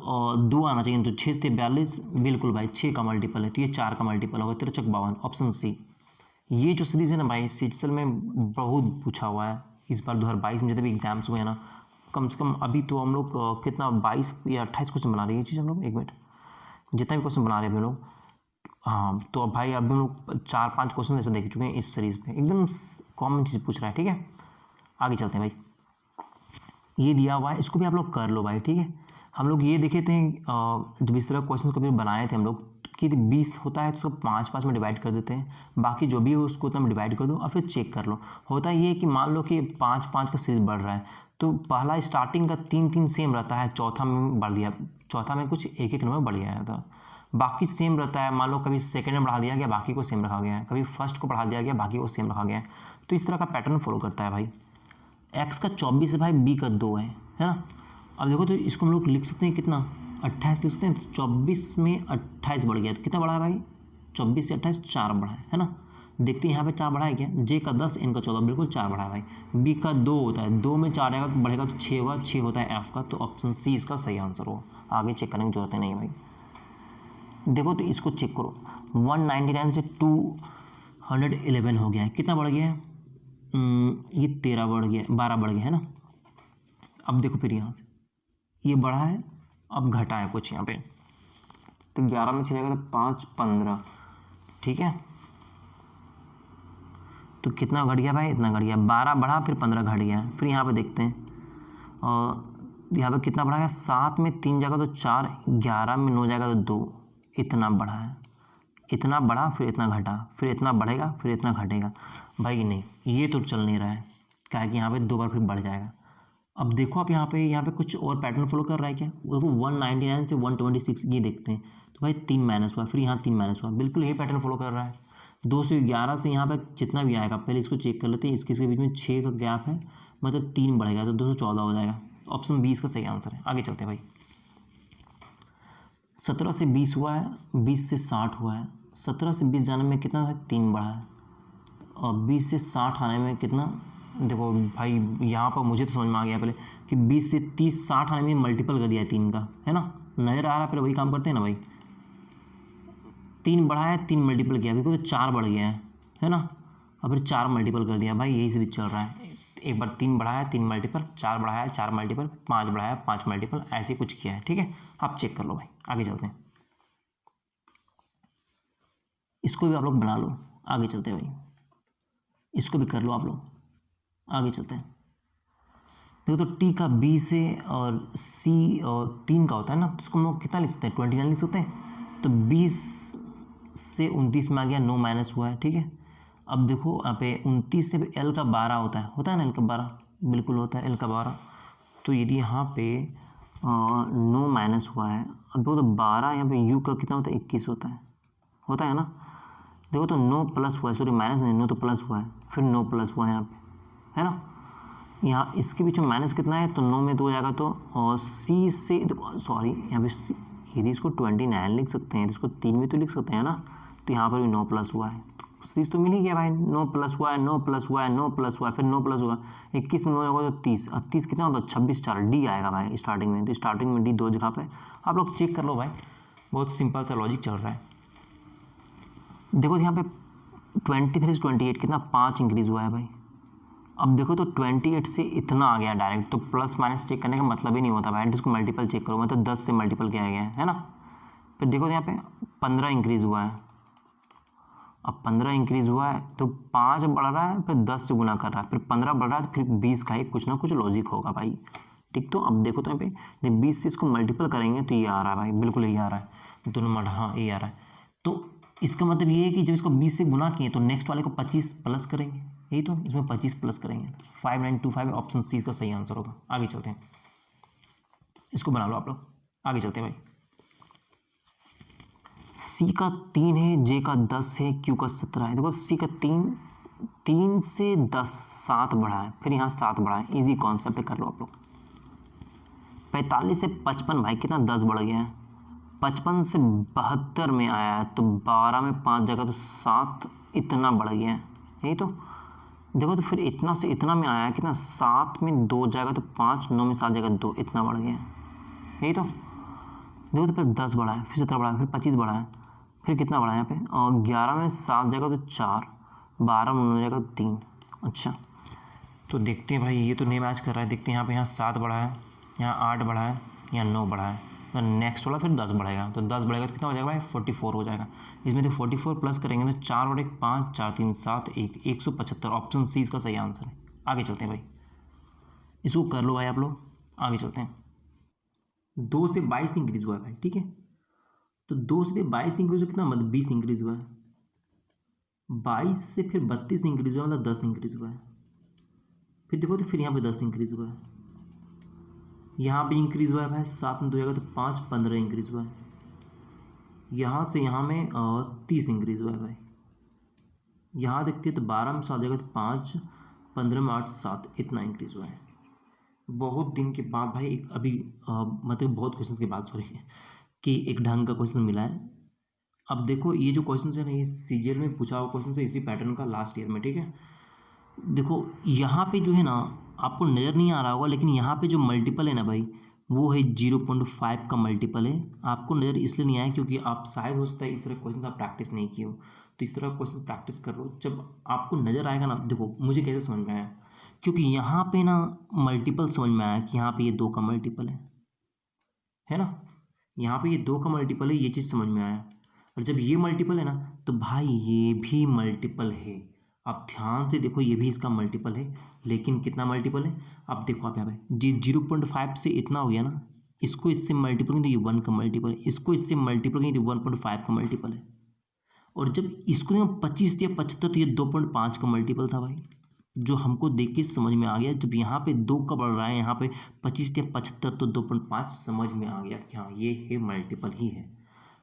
2 आना चाहिए, तो 6 से 42 बिल्कुल भाई 6 का मल्टीपल है, तो ये 4 का मल्टीपल होगा, 3 चक 52 ऑप्शन सी। ये जो सीरीज़ है ना भाई सीजीएल में बहुत पूछा हुआ है इस बार 2022 में जितने भी एग्जाम्स हुए हैं ना, कम से कम अभी तो हम लोग कितना 22 या 28 क्वेश्चन बना रहे हैं ये चीज़ हम लोग। एक मिनट, जितना भी क्वेश्चन बना रहे हैं हम लोग, हाँ तो अब भाई अभी हम लोग 4-5 क्वेश्चन ऐसे देख चुके हैं इस सीरीज़ में, एकदम कॉमन चीज़ पूछ रहा है। ठीक है आगे चलते हैं भाई। ये दिया हुआ है इसको भी आप लोग कर लो भाई। ठीक है हम लोग ये देखे थे जब इस तरह क्वेश्चन कभी बनाए थे हम लोग कि 20 होता है तो उसको 5-5 में डिवाइड कर देते हैं, बाकी जो भी हो उसको उतना में डिवाइड कर दो और फिर चेक कर लो। होता ये कि मान लो कि 5-5 का सीरीज बढ़ रहा है, तो पहला स्टार्टिंग का 3-3 सेम रहता है, चौथा में बढ़ दिया, चौथा में कुछ एक नंबर बढ़ गया था, बाकी सेम रहता है। मान लो कभी सेकंड में बढ़ा दिया गया, बाकी को सेम रखा गया है, कभी फर्स्ट को बढ़ा दिया गया, बाकी को सेम रखा गया है। तो इस तरह का पैटर्न फॉलो करता है भाई। एक्स का 24 है भाई, बी का 2 है ना। अब देखो तो इसको हम लोग लिख सकते हैं कितना 28 लिख सकते हैं, तो 24 में 28 बढ़ गया, तो कितना बढ़ा है भाई 24 से 28 4 बढ़ा है ना। देखते हैं यहाँ पे 4 बढ़ा है क्या, जे का 10 एन का 14 बिल्कुल 4 बढ़ा है भाई। बी का 2 होता है, 2 में 4 आएगा तो बढ़ेगा तो 6 होगा, 6 होता है एफ का, तो ऑप्शन सी इसका सही आंसर होगा। आगे चेक करने की जरूरत नहीं भाई। देखो तो इसको चेक करो 199 से 211 हो गया है, कितना बढ़ गया है ये 13 बढ़ गया, 12 बढ़ गया है ना। अब देखो फिर यहाँ से ये बढ़ा है, अब घटा है कुछ यहाँ पे, तो 11 में 6 जाएगा तो 5 15। ठीक है तो कितना घट गया भाई, इतना घट गया, 12 बढ़ा फिर 15 घट गया। फिर यहाँ पे देखते हैं और यहाँ पे कितना बढ़ा है, 7 में 3 जाएगा तो 4, 11 में 9 जाएगा तो 2, इतना बढ़ा है, इतना बढ़ा फिर इतना घटा, फिर इतना बढ़ेगा फिर इतना घटेगा। भाई नहीं, ये तो चल नहीं रहा है, क्या है कि यहाँ पे 2 बार फिर बढ़ जाएगा। अब देखो आप यहाँ पे कुछ और पैटर्न फॉलो कर रहा है क्या, देखो 199 से 126 ये देखते हैं, तो भाई 3 माइनस हुआ, फिर यहाँ 3 माइनस हुआ, बिल्कुल यही पैटर्न फॉलो कर रहा है। 211 से यहाँ पे जितना भी आएगा, पहले इसको चेक कर लेते हैं, इसके बीच में 6 का गैप है, मतलब 3 बढ़ेगा तो 214 हो जाएगा। ऑप्शन 20 का सही आंसर है। आगे चलते हैं भाई। 17 से 20 हुआ है, 20 से 60 हुआ है, 17 से 20 जाने में कितना है, 3 बढ़ा है, और 20 से 60 आने में कितना, देखो भाई यहाँ पर मुझे तो समझ में आ गया पहले कि 20 से 30 60 आने में मल्टीपल कर दिया है 3 का, है ना, नज़र आ रहा है, पहले वही काम करते हैं ना भाई। 3 बढ़ा है, 3 मल्टीपल किया, क्योंकि 4 बढ़ गया है ना, और फिर 4 मल्टीपल कर दिया भाई, यही सीरीज चल रहा है। एक बार 3 बढ़ाया 3 मल्टीपल, 4 बढ़ाया 4 मल्टीपल, 5 बढ़ाया 5 मल्टीपल, ऐसे कुछ किया है, ठीक है, आप चेक कर लो भाई। आगे चलते हैं, इसको भी आप लोग बना लो। आगे चलते हैं भाई, इसको भी कर लो आप लोग। आगे चलते हैं, देखो तो टी का बी से और सी और 3 का होता है ना, तो उसको हम लोग कितना लिख सकते हैं, 29 लिख सकते हैं। तो 20 से 29 में आ गया, 9 माइनस हुआ है, ठीक है। अब देखो यहाँ पे 29 से एल का 12 होता है ना, एल का 12 बिल्कुल होता है, एल का 12। तो यदि यहाँ पे 9 माइनस हुआ है, अब देखो तो 12 यहाँ पे यू का कितना होता है, 21 होता है ना। देखो तो 9 प्लस हुआ है, सॉरी माइनस नहीं, 9 तो प्लस हुआ है, फिर 9 प्लस हुआ है यहाँ पे, है ना। यहाँ इसके बीच में माइनस कितना है, तो 9 में 2 जाएगा, तो और सी से देखो, सॉरी यहाँ पे सी, यदि इसको 29 लिख सकते हैं तो इसको 3 में तो लिख सकते हैं ना, तो यहाँ पर भी 9 प्लस हुआ है, तो सीरीज तो मिल ही गया भाई। 9 प्लस हुआ है, 9 प्लस हुआ है, 9 प्लस हुआ है, फिर 9 प्लस हुआ, 21 में 9 होगा तो 30, और 30 कितना होता है, 26 4 डी आएगा भाई स्टार्टिंग में, तो स्टार्टिंग में डी 2 जगह पे, आप लोग चेक कर लो भाई, बहुत सिंपल सा लॉजिक चल रहा है। देखो यहाँ पे 23 से 28 कितना, 5 इंक्रीज़ हुआ है भाई। अब देखो तो 28 से इतना आ गया डायरेक्ट, तो प्लस माइनस चेक करने का मतलब ही नहीं होता भाई, इसको मल्टीपल चेक करो, मतलब 10 से मल्टीपल किया गया है ना। फिर देखो यहाँ पे 15 इंक्रीज़ हुआ है, अब 15 इंक्रीज़ हुआ है तो 5 बढ़ रहा है, फिर 10 से गुना कर रहा है, फिर 15 बढ़ रहा है, तो फिर 20 का ही कुछ ना कुछ लॉजिक होगा भाई, ठीक। तो अब देखो तो यहाँ पे 20 से इसको मल्टीपल करेंगे तो ये आ रहा है भाई, बिल्कुल यही आ रहा है, दोनों मल्ट, हाँ ये आ रहा है। तो इसका मतलब ये है कि जब इसको 20 से गुना किए तो नेक्स्ट वाले को 25 प्लस करेंगे, यही तो, इसमें 25 प्लस करेंगे, 5925 ऑप्शन सी का सही आंसर होगा। आगे चलते हैं, इसको बना लो आप लोग। आगे चलते हैं भाई, सी का 3 है, जे का 10 है, क्यू का 17 है। देखो सी का 3 से 10 7 बढ़ा है, फिर यहाँ 7 बढ़ा है, ईजी कॉन्सेप्ट कर लो आप लोग। 45 से 55 भाई कितना, 10 बढ़ गया है। 55 से 72 में आया है, तो 12 में 5 जगह तो 7, इतना बढ़ गया है, यही तो। देखो तो फिर इतना से इतना में आया है कितना, 7 में 2 जाएगा तो 5, 9 में 7 जाएगा 2, इतना बढ़ गया है, यही तो। देखो तो फिर 10 बढ़ा है, फिर 17 बढ़ा है, फिर 25 बढ़ा है, फिर कितना बढ़ा है यहाँ पे, और 11 में 7 जाएगा तो 4, 12 में 9 जाएगा तो 3। अच्छा तो देखते हैं भाई, ये तो नहीं मैच कर रहा है, देखते हैं यहाँ पे, यहाँ 7 बढ़ा है, यहाँ 8 बढ़ा है, यहाँ 9 बढ़ा है, तो नेक्स्ट वाला फिर 10 बढ़ेगा, तो 10 बढ़ेगा तो कितना हो जाएगा भाई, 44 हो जाएगा। इसमें तो 44 प्लस करेंगे तो 4 और 1 5, 4 3 7 1, 175, ऑप्शन सी इसका सही आंसर है। आगे चलते हैं भाई, इसको कर लो भाई आप लोग। आगे चलते हैं, 2 से 22 इंक्रीज हुआ है भाई, ठीक है। तो 2 से 22 इंक्रीज हुआ कितना, मतलब 20 इंक्रीज हुआ है। 22 से फिर 32 इंक्रीज हुआ, मतलब 10 इंक्रीज हुआ है। फिर देखो तो फिर यहाँ पे 10 इंक्रीज हुआ है, यहाँ भी इंक्रीज हुआ है भाई, 7 में 2 जाएगा तो 5, 15 इंक्रीज हुआ है। यहाँ से यहाँ में 30 इंक्रीज हुआ है भाई। यहाँ देखते हैं तो 12 में 7 जाएगा तो 5, 15 में 8 7, इतना इंक्रीज हुआ है। बहुत दिन के बाद भाई, एक अभी मतलब बहुत क्वेश्चन के बाद सॉरी कि एक ढंग का क्वेश्चन मिला है। अब देखो ये जो क्वेश्चन है ना, ये सीजीएल में पूछा हुआ क्वेश्चन है, इसी पैटर्न का लास्ट ईयर में, ठीक है। देखो यहाँ पे जो है ना, आपको नज़र नहीं आ रहा होगा, लेकिन यहाँ पे जो मल्टीपल है ना भाई, वो है 0.5 का मल्टीपल है। आपको नज़र इसलिए नहीं आया क्योंकि आप शायद हो सकता है इस तरह क्वेश्चन आप प्रैक्टिस नहीं किए हो, तो इस तरह क्वेश्चन प्रैक्टिस कर लो, जब आपको नज़र आएगा ना। देखो मुझे कैसे समझ में आया, क्योंकि यहाँ पे ना मल्टीपल समझ में आया कि यहाँ पे ये 2 का मल्टीपल है ना, यहाँ पे ये 2 का मल्टीपल है, ये चीज़ समझ में आया। और जब ये मल्टीपल है ना, तो भाई ये भी मल्टीपल है। आप ध्यान से देखो, ये भी इसका मल्टीपल है, लेकिन कितना मल्टीपल है? अब देखो आप यहाँ पे जी 0.5 से इतना हो गया ना, इसको इससे मल्टीपल करें तो ये 1 का मल्टीपल है, इसको इससे मल्टीपल करें तो 1.5 का मल्टीपल है, और जब इसको देखो 25 या 75 तो ये 2.5 का मल्टीपल था भाई, जो हमको देख के समझ में आ गया। जब यहाँ पे 2 का बढ़ रहा है, यहाँ पे 25 या 75 तो 2.5 समझ में आ गया कि हाँ ये है मल्टीपल ही है।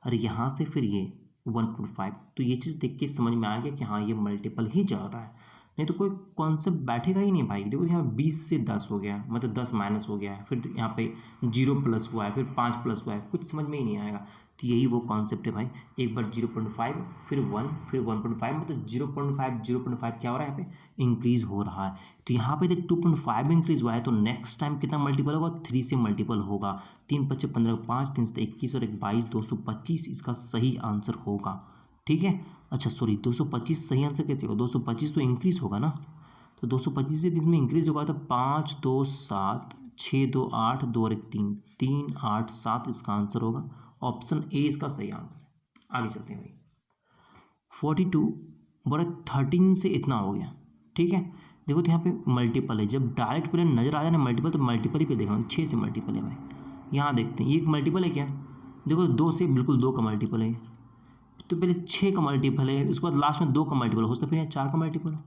और यहाँ से फिर ये 1.5, तो ये चीज़ देख के समझ में आ गया कि हाँ ये मल्टीपल ही चल रहा है, नहीं तो कोई कॉन्सेप्ट बैठेगा ही नहीं भाई। देखो यहाँ 20 से 10 हो गया, मतलब 10 माइनस हो गया है, फिर यहाँ पे 0 प्लस हुआ है, फिर 5 प्लस हुआ है, कुछ समझ में ही नहीं आएगा। तो यही वो कॉन्सेप्ट है भाई, एक बार 0.5 फिर 1 फिर 1.5, मतलब 0.5 क्या हो रहा है यहाँ पे? इंक्रीज हो रहा है। तो यहाँ पे देख 2.5 में इंक्रीज हुआ है, तो नेक्स्ट टाइम कितना मल्टीपल होगा? 3 से मल्टीपल होगा। 3 × 5 = 15, 5 3 × 21 और 1 22, 225 इसका सही आंसर होगा। ठीक है, अच्छा सॉरी 225 सही आंसर कैसे होगा? 225 तो इंक्रीज होगा ना, तो 225 से इसमें इंक्रीज होगा, तो 5 2 7 6 2 8 2 और 1 3 3 8 7 इसका आंसर होगा। ऑप्शन ए इसका सही आंसर है। आगे चलते हैं भाई। 42 बड़ा 13 से इतना हो गया। ठीक है, देखो तो यहाँ पे मल्टीपल है, जब डायरेक्ट पहले नजर आ जाए ना मल्टीपल, तो मल्टीपल ही पे देखना, 6 से मल्टीपल है भाई। यहाँ देखते हैं ये एक मल्टीपल है क्या? देखो 2 से बिल्कुल 2 का मल्टीपल है, तो पहले 6 का मल्टीपल है, उसके बाद लास्ट में 2 का मल्टीपल हो सकता है, फिर यहाँ 4 का मल्टीपल हो,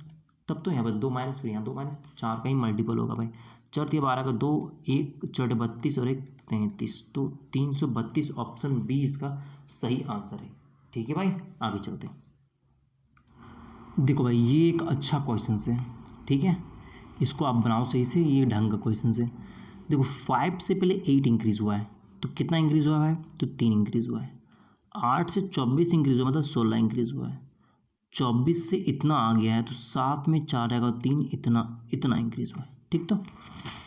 तब तो यहाँ पर 2 माइनस, फिर यहाँ 2 माइनस, 4 का ही मल्टीपल होगा भाई। 4 × 12 का 2, 1 4 32 और 1 33, तो 332 ऑप्शन बी इसका सही आंसर है। ठीक है भाई, आगे चलते हैं। देखो भाई ये एक अच्छा क्वेश्चन है, ठीक है, इसको आप बनाओ सही से, ये ढंग का क्वेश्चन है। देखो 5 से पहले 8 इंक्रीज़ हुआ है, तो कितना इंक्रीज़ हुआ है भाई? तो 3 इंक्रीज़ हुआ है। 8 से 24 इंक्रीज़ हुआ, मतलब 16 इंक्रीज़ हुआ है। 24 से इतना आ गया है, तो 7 में 4 आएगा, 3 इतना इंक्रीज़ हुआ है। ठीक, तो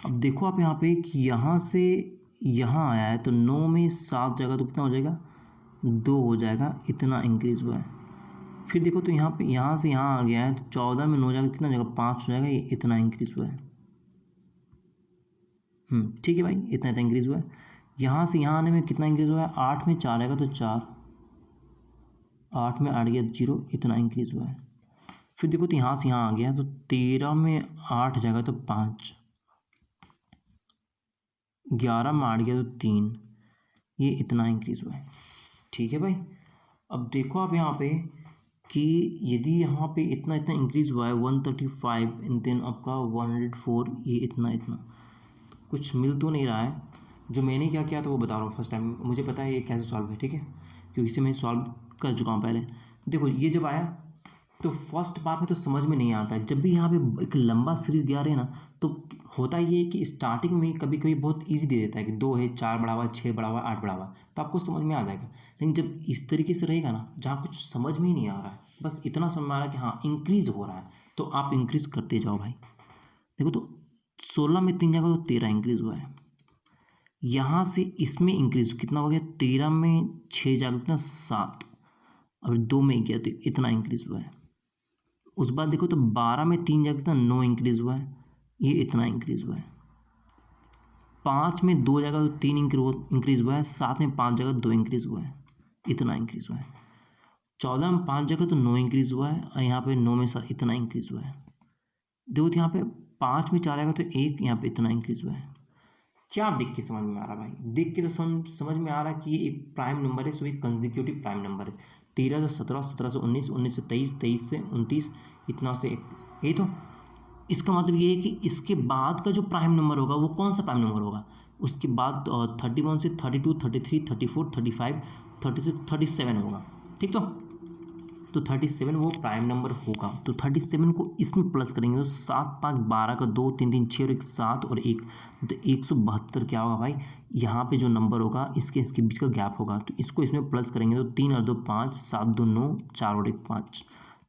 अब देखो आप यहाँ पे कि यहाँ से यहाँ आया है, तो 9 में 7 जाएगा तो कितना हो जाएगा? 2 हो जाएगा, इतना इंक्रीज़ हुआ है। फिर देखो तो यहाँ पे यहाँ से यहाँ आ गया है, तो 14 में 9 जाएगा, कितना हो जाएगा? 5 हो जाएगा, ये इतना इंक्रीज़ हुआ है। ठीक है भाई, इतना इंक्रीज़ हुआ है। यहाँ से यहाँ आने में कितना इंक्रीज़ हुआ है? 8 में 4 आएगा तो 4, 8 में 8 गया 0, इतना इंक्रीज़ हुआ है। फिर देखो तो यहाँ से यहाँ आ गया, तो 13 में 8 जाएगा तो 5, 11 में 8 गया तो 3, ये इतना इंक्रीज़ हुआ है। ठीक है भाई, अब देखो आप यहाँ पे कि यदि यहाँ पे इतना इंक्रीज़ हुआ है 135 एंड देन आपका 104, ये इतना कुछ मिल तो नहीं रहा है। जो मैंने क्या किया था वो बता रहा हूँ, फर्स्ट टाइम मुझे पता है ये कैसे सॉल्व है, ठीक है, क्योंकि इसे मैं सॉल्व कर चुका हूँ पहले। देखो ये जब आया तो फर्स्ट बार में तो समझ में नहीं आता है, जब भी यहाँ पे एक लंबा सीरीज दिया रहे ना, तो होता ये है कि स्टार्टिंग में कभी कभी बहुत इजी दे देता है कि 2 है, 4 बढ़ा हुआ, 6 बढ़ा हुआ, 8 बढ़ा हुआ, तो आपको समझ में आ जाएगा। लेकिन जब इस तरीके से रहेगा ना, जहाँ कुछ समझ में ही नहीं आ रहा है, बस इतना समझ में आ रहा है कि हाँ इंक्रीज हो रहा है, तो आप इंक्रीज करते जाओ भाई। देखो तो 16 में 3 जाएगा तो 13 इंक्रीज हुआ है। यहाँ से इसमें इंक्रीज कितना हो गया? 13 में 6 जाएगा कितना? 7, और 2 में गया तो इतना इंक्रीज हुआ है। उस बाद देखो तो 12 में 3 जाएगा कितना? 9 इंक्रीज हुआ है, ये इतना इंक्रीज हुआ है। 5 में 2 जाएगा तो 3 इंक्रीज हुआ है। 7 में 5 जाएगा 2 इंक्रीज हुआ है, इतना इंक्रीज हुआ है। 14 में 5 जगह तो 9 इंक्रीज हुआ है, और यहाँ पे 9 में इतना इंक्रीज हुआ है। देखो तो यहाँ पे 5 में 4 आएगा तो 1, यहाँ पे इतना इंक्रीज हुआ है। क्या देख के समझ में आ रहा है भाई? देख के तो समझ में आ रहा है कि ये एक प्राइम नंबर है, सो एक कंजिक्यूटिव प्राइम नंबर है। 13 से 17, 17 से 19, 19 से 23, 23 से 29, इतना से 1, ये तो इसका मतलब ये है कि इसके बाद का जो प्राइम नंबर होगा वो कौन सा प्राइम नंबर होगा? उसके बाद 31 से 32, 33, 34, 35, 36, 37 होगा। ठीक, तो 37 वो प्राइम नंबर होगा। तो 37 को इसमें प्लस करेंगे तो 7 5 12 का 2 3 3 6 और 1 7 और 1, तो 172 क्या होगा भाई? यहाँ पे जो नंबर होगा इसके बीच का गैप होगा, तो इसको इसमें प्लस करेंगे तो 3 और 2 5, 7 2 9, 4 और 1 5,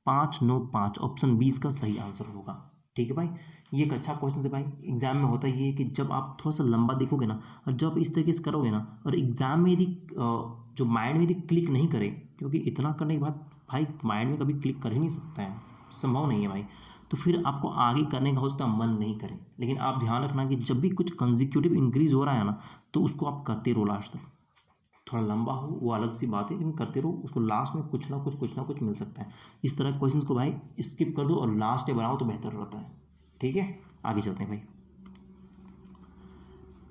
5 9 5, ऑप्शन 20 का सही आंसर होगा। ठीक है भाई, ये एक अच्छा क्वेश्चन है भाई। एग्जाम में होता ये है कि जब आप थोड़ा सा लंबा देखोगे ना, और जब इस तरीके से करोगे ना, और एग्जाम में यदि जो माइंड में यदि क्लिक नहीं करे, क्योंकि इतना करने के बाद भाई माइंड में कभी क्लिक कर ही नहीं सकता है, संभव नहीं है भाई, तो फिर आपको आगे करने का हो सकता है मन नहीं करे। लेकिन आप ध्यान रखना कि जब भी कुछ कंजिक्यूटिव इंक्रीज हो रहा है ना, तो उसको आप करते रहो लास्ट तक। थोड़ा लंबा हो वो अलग सी बात है, लेकिन करते रहो उसको, लास्ट में कुछ ना कुछ मिल सकता है। इस तरह क्वेश्चंस को भाई स्किप कर दो और लास्ट में बनाओ तो बेहतर रहता है। ठीक है, आगे चलते हैं भाई।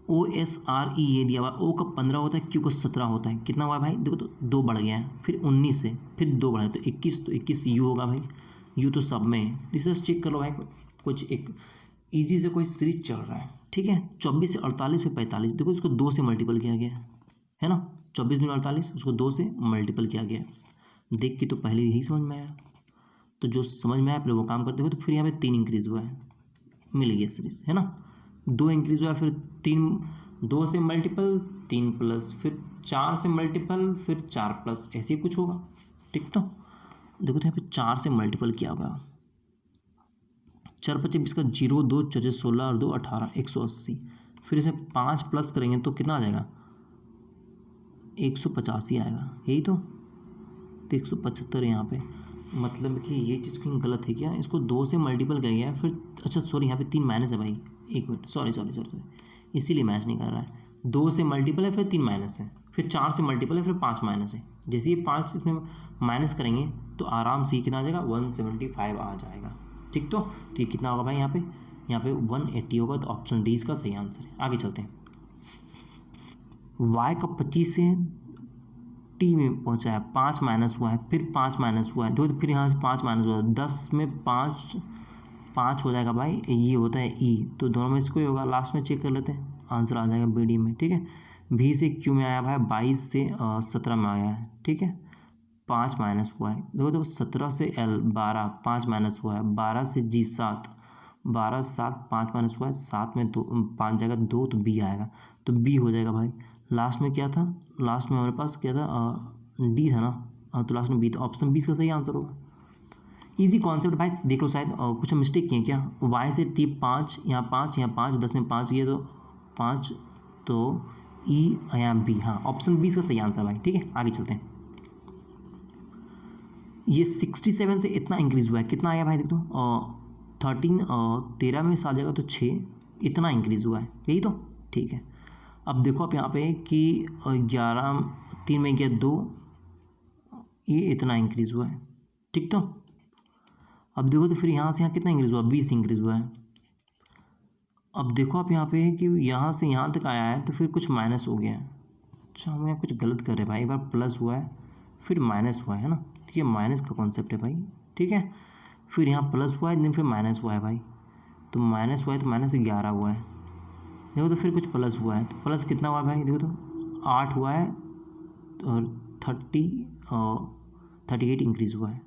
OSRE ये दिया हुआ, O का 15 होता है, Q का 17 होता है, कितना हुआ भाई देखो, तो 2 बढ़ गया है, फिर 19 से फिर 2 बढ़ा तो 21, तो 21 U होगा भाई, U तो सब में है। रिसर्च चेक कर लो भाई, कुछ एक ईजी से कोई सीरीज चल रहा है, ठीक है। 24 से 48 फिर 45, देखो इसको 2 से मल्टीपल किया गया है ना, 24 दूनी 48, उसको 2 से मल्टीपल किया गया। देख के तो पहले यही समझ में आया, तो जो समझ में आया फिर वो काम करते हुए, तो फिर यहाँ पे 3 इंक्रीज़ हुआ है, मिल गया सीरीज, है ना। 2 इंक्रीज़ हुआ, फिर 3, 2 से मल्टीपल 3 प्लस, फिर 4 से मल्टीपल, फिर 4 प्लस, ऐसे ही कुछ होगा, ठीक। तो देखो तो यहाँ पे 4 से मल्टीपल किया होगा, 4 × 25 का 0, 2 × 4 16 और 2 18, 180, फिर इसे 5 प्लस करेंगे तो कितना आ जाएगा, 185 आएगा, यही तो 175 यहाँ पे, मतलब कि ये चीज़ कहीं गलत है क्या, इसको 2 से मल्टीपल कर गया फिर, अच्छा सॉरी यहाँ पे 3 माइनस है भाई, 1 मिनट, सॉरी, इसीलिए मैच नहीं कर रहा है। 2 से मल्टीपल है फिर 3 माइनस है, फिर 4 से मल्टीपल है फिर 5 माइनस है, जैसे ये 5 इसमें माइनस करेंगे तो आराम से कितना आ जाएगा, 175 आ जाएगा, ठीक। तो ये कितना होगा भाई, यहाँ पे 180 होगा, तो ऑप्शन डी इसका सही आंसर है। आगे चलते हैं। y का 25 से t में पहुंचा है, 5 माइनस हुआ है, फिर 5 माइनस हुआ है, तो फिर यहाँ से 5 माइनस हुआ है, 10 में 5 हो जाएगा भाई, ये होता है e, तो दोनों में इसको ही होगा, लास्ट में चेक कर लेते हैं, आंसर आ जाएगा BD में, ठीक है। v से q में आया भाई, 22 से 17 में आया है, ठीक है। 5 माइनस हुआ है, देखो तो 17 से L 12, 5 माइनस हुआ है, 12 से G 7, 12 7 5 माइनस हुआ है, 7 में 2 5 जाएगा 2, तो B आएगा, तो B हो जाएगा भाई। लास्ट में क्या था, लास्ट में हमारे पास क्या था, D था ना, तो लास्ट में B था, ऑप्शन 20 का सही आंसर होगा। इजी कॉन्सेप्ट भाई, देख लो शायद कुछ मिस्टेक किए क्या, y से t 5, यहाँ 5, यहाँ 5, 10 में 5, ये तो 5, तो E यहाँ B, हाँ ऑप्शन 20 का सही आंसर भाई, ठीक है। आगे चलते हैं। ये 67 से इतना इंक्रीज़ हुआ है, कितना आया भाई देख दो, 13 में से आ जाएगा तो 6, इतना इंक्रीज़ हुआ है, यही तो, ठीक है। अब देखो आप यहाँ पे कि 11 3 में गया 2, ये इतना इंक्रीज़ हुआ है, ठीक। तो अब देखो तो फिर यहाँ से यहाँ कितना इंक्रीज़ हुआ, 20 इंक्रीज़ हुआ है। अब देखो आप यहाँ पे कि यहाँ से यहाँ तक आया है, तो फिर कुछ माइनस हो गया है, अच्छा हम यहाँ कुछ गलत कर रहे हैं भाई, एक बार प्लस हुआ है फिर माइनस हुआ है ना, ठीक है, माइनस का कॉन्सेप्ट है भाई, ठीक है। फिर यहाँ प्लस हुआ है, फिर माइनस हुआ है भाई, तो माइनस हुआ है, तो माइनस 11 हुआ है, देखो तो फिर कुछ प्लस हुआ है, तो प्लस कितना हुआ भाई, देखो तो 8 हुआ है, और 38 इंक्रीज़ हुआ है,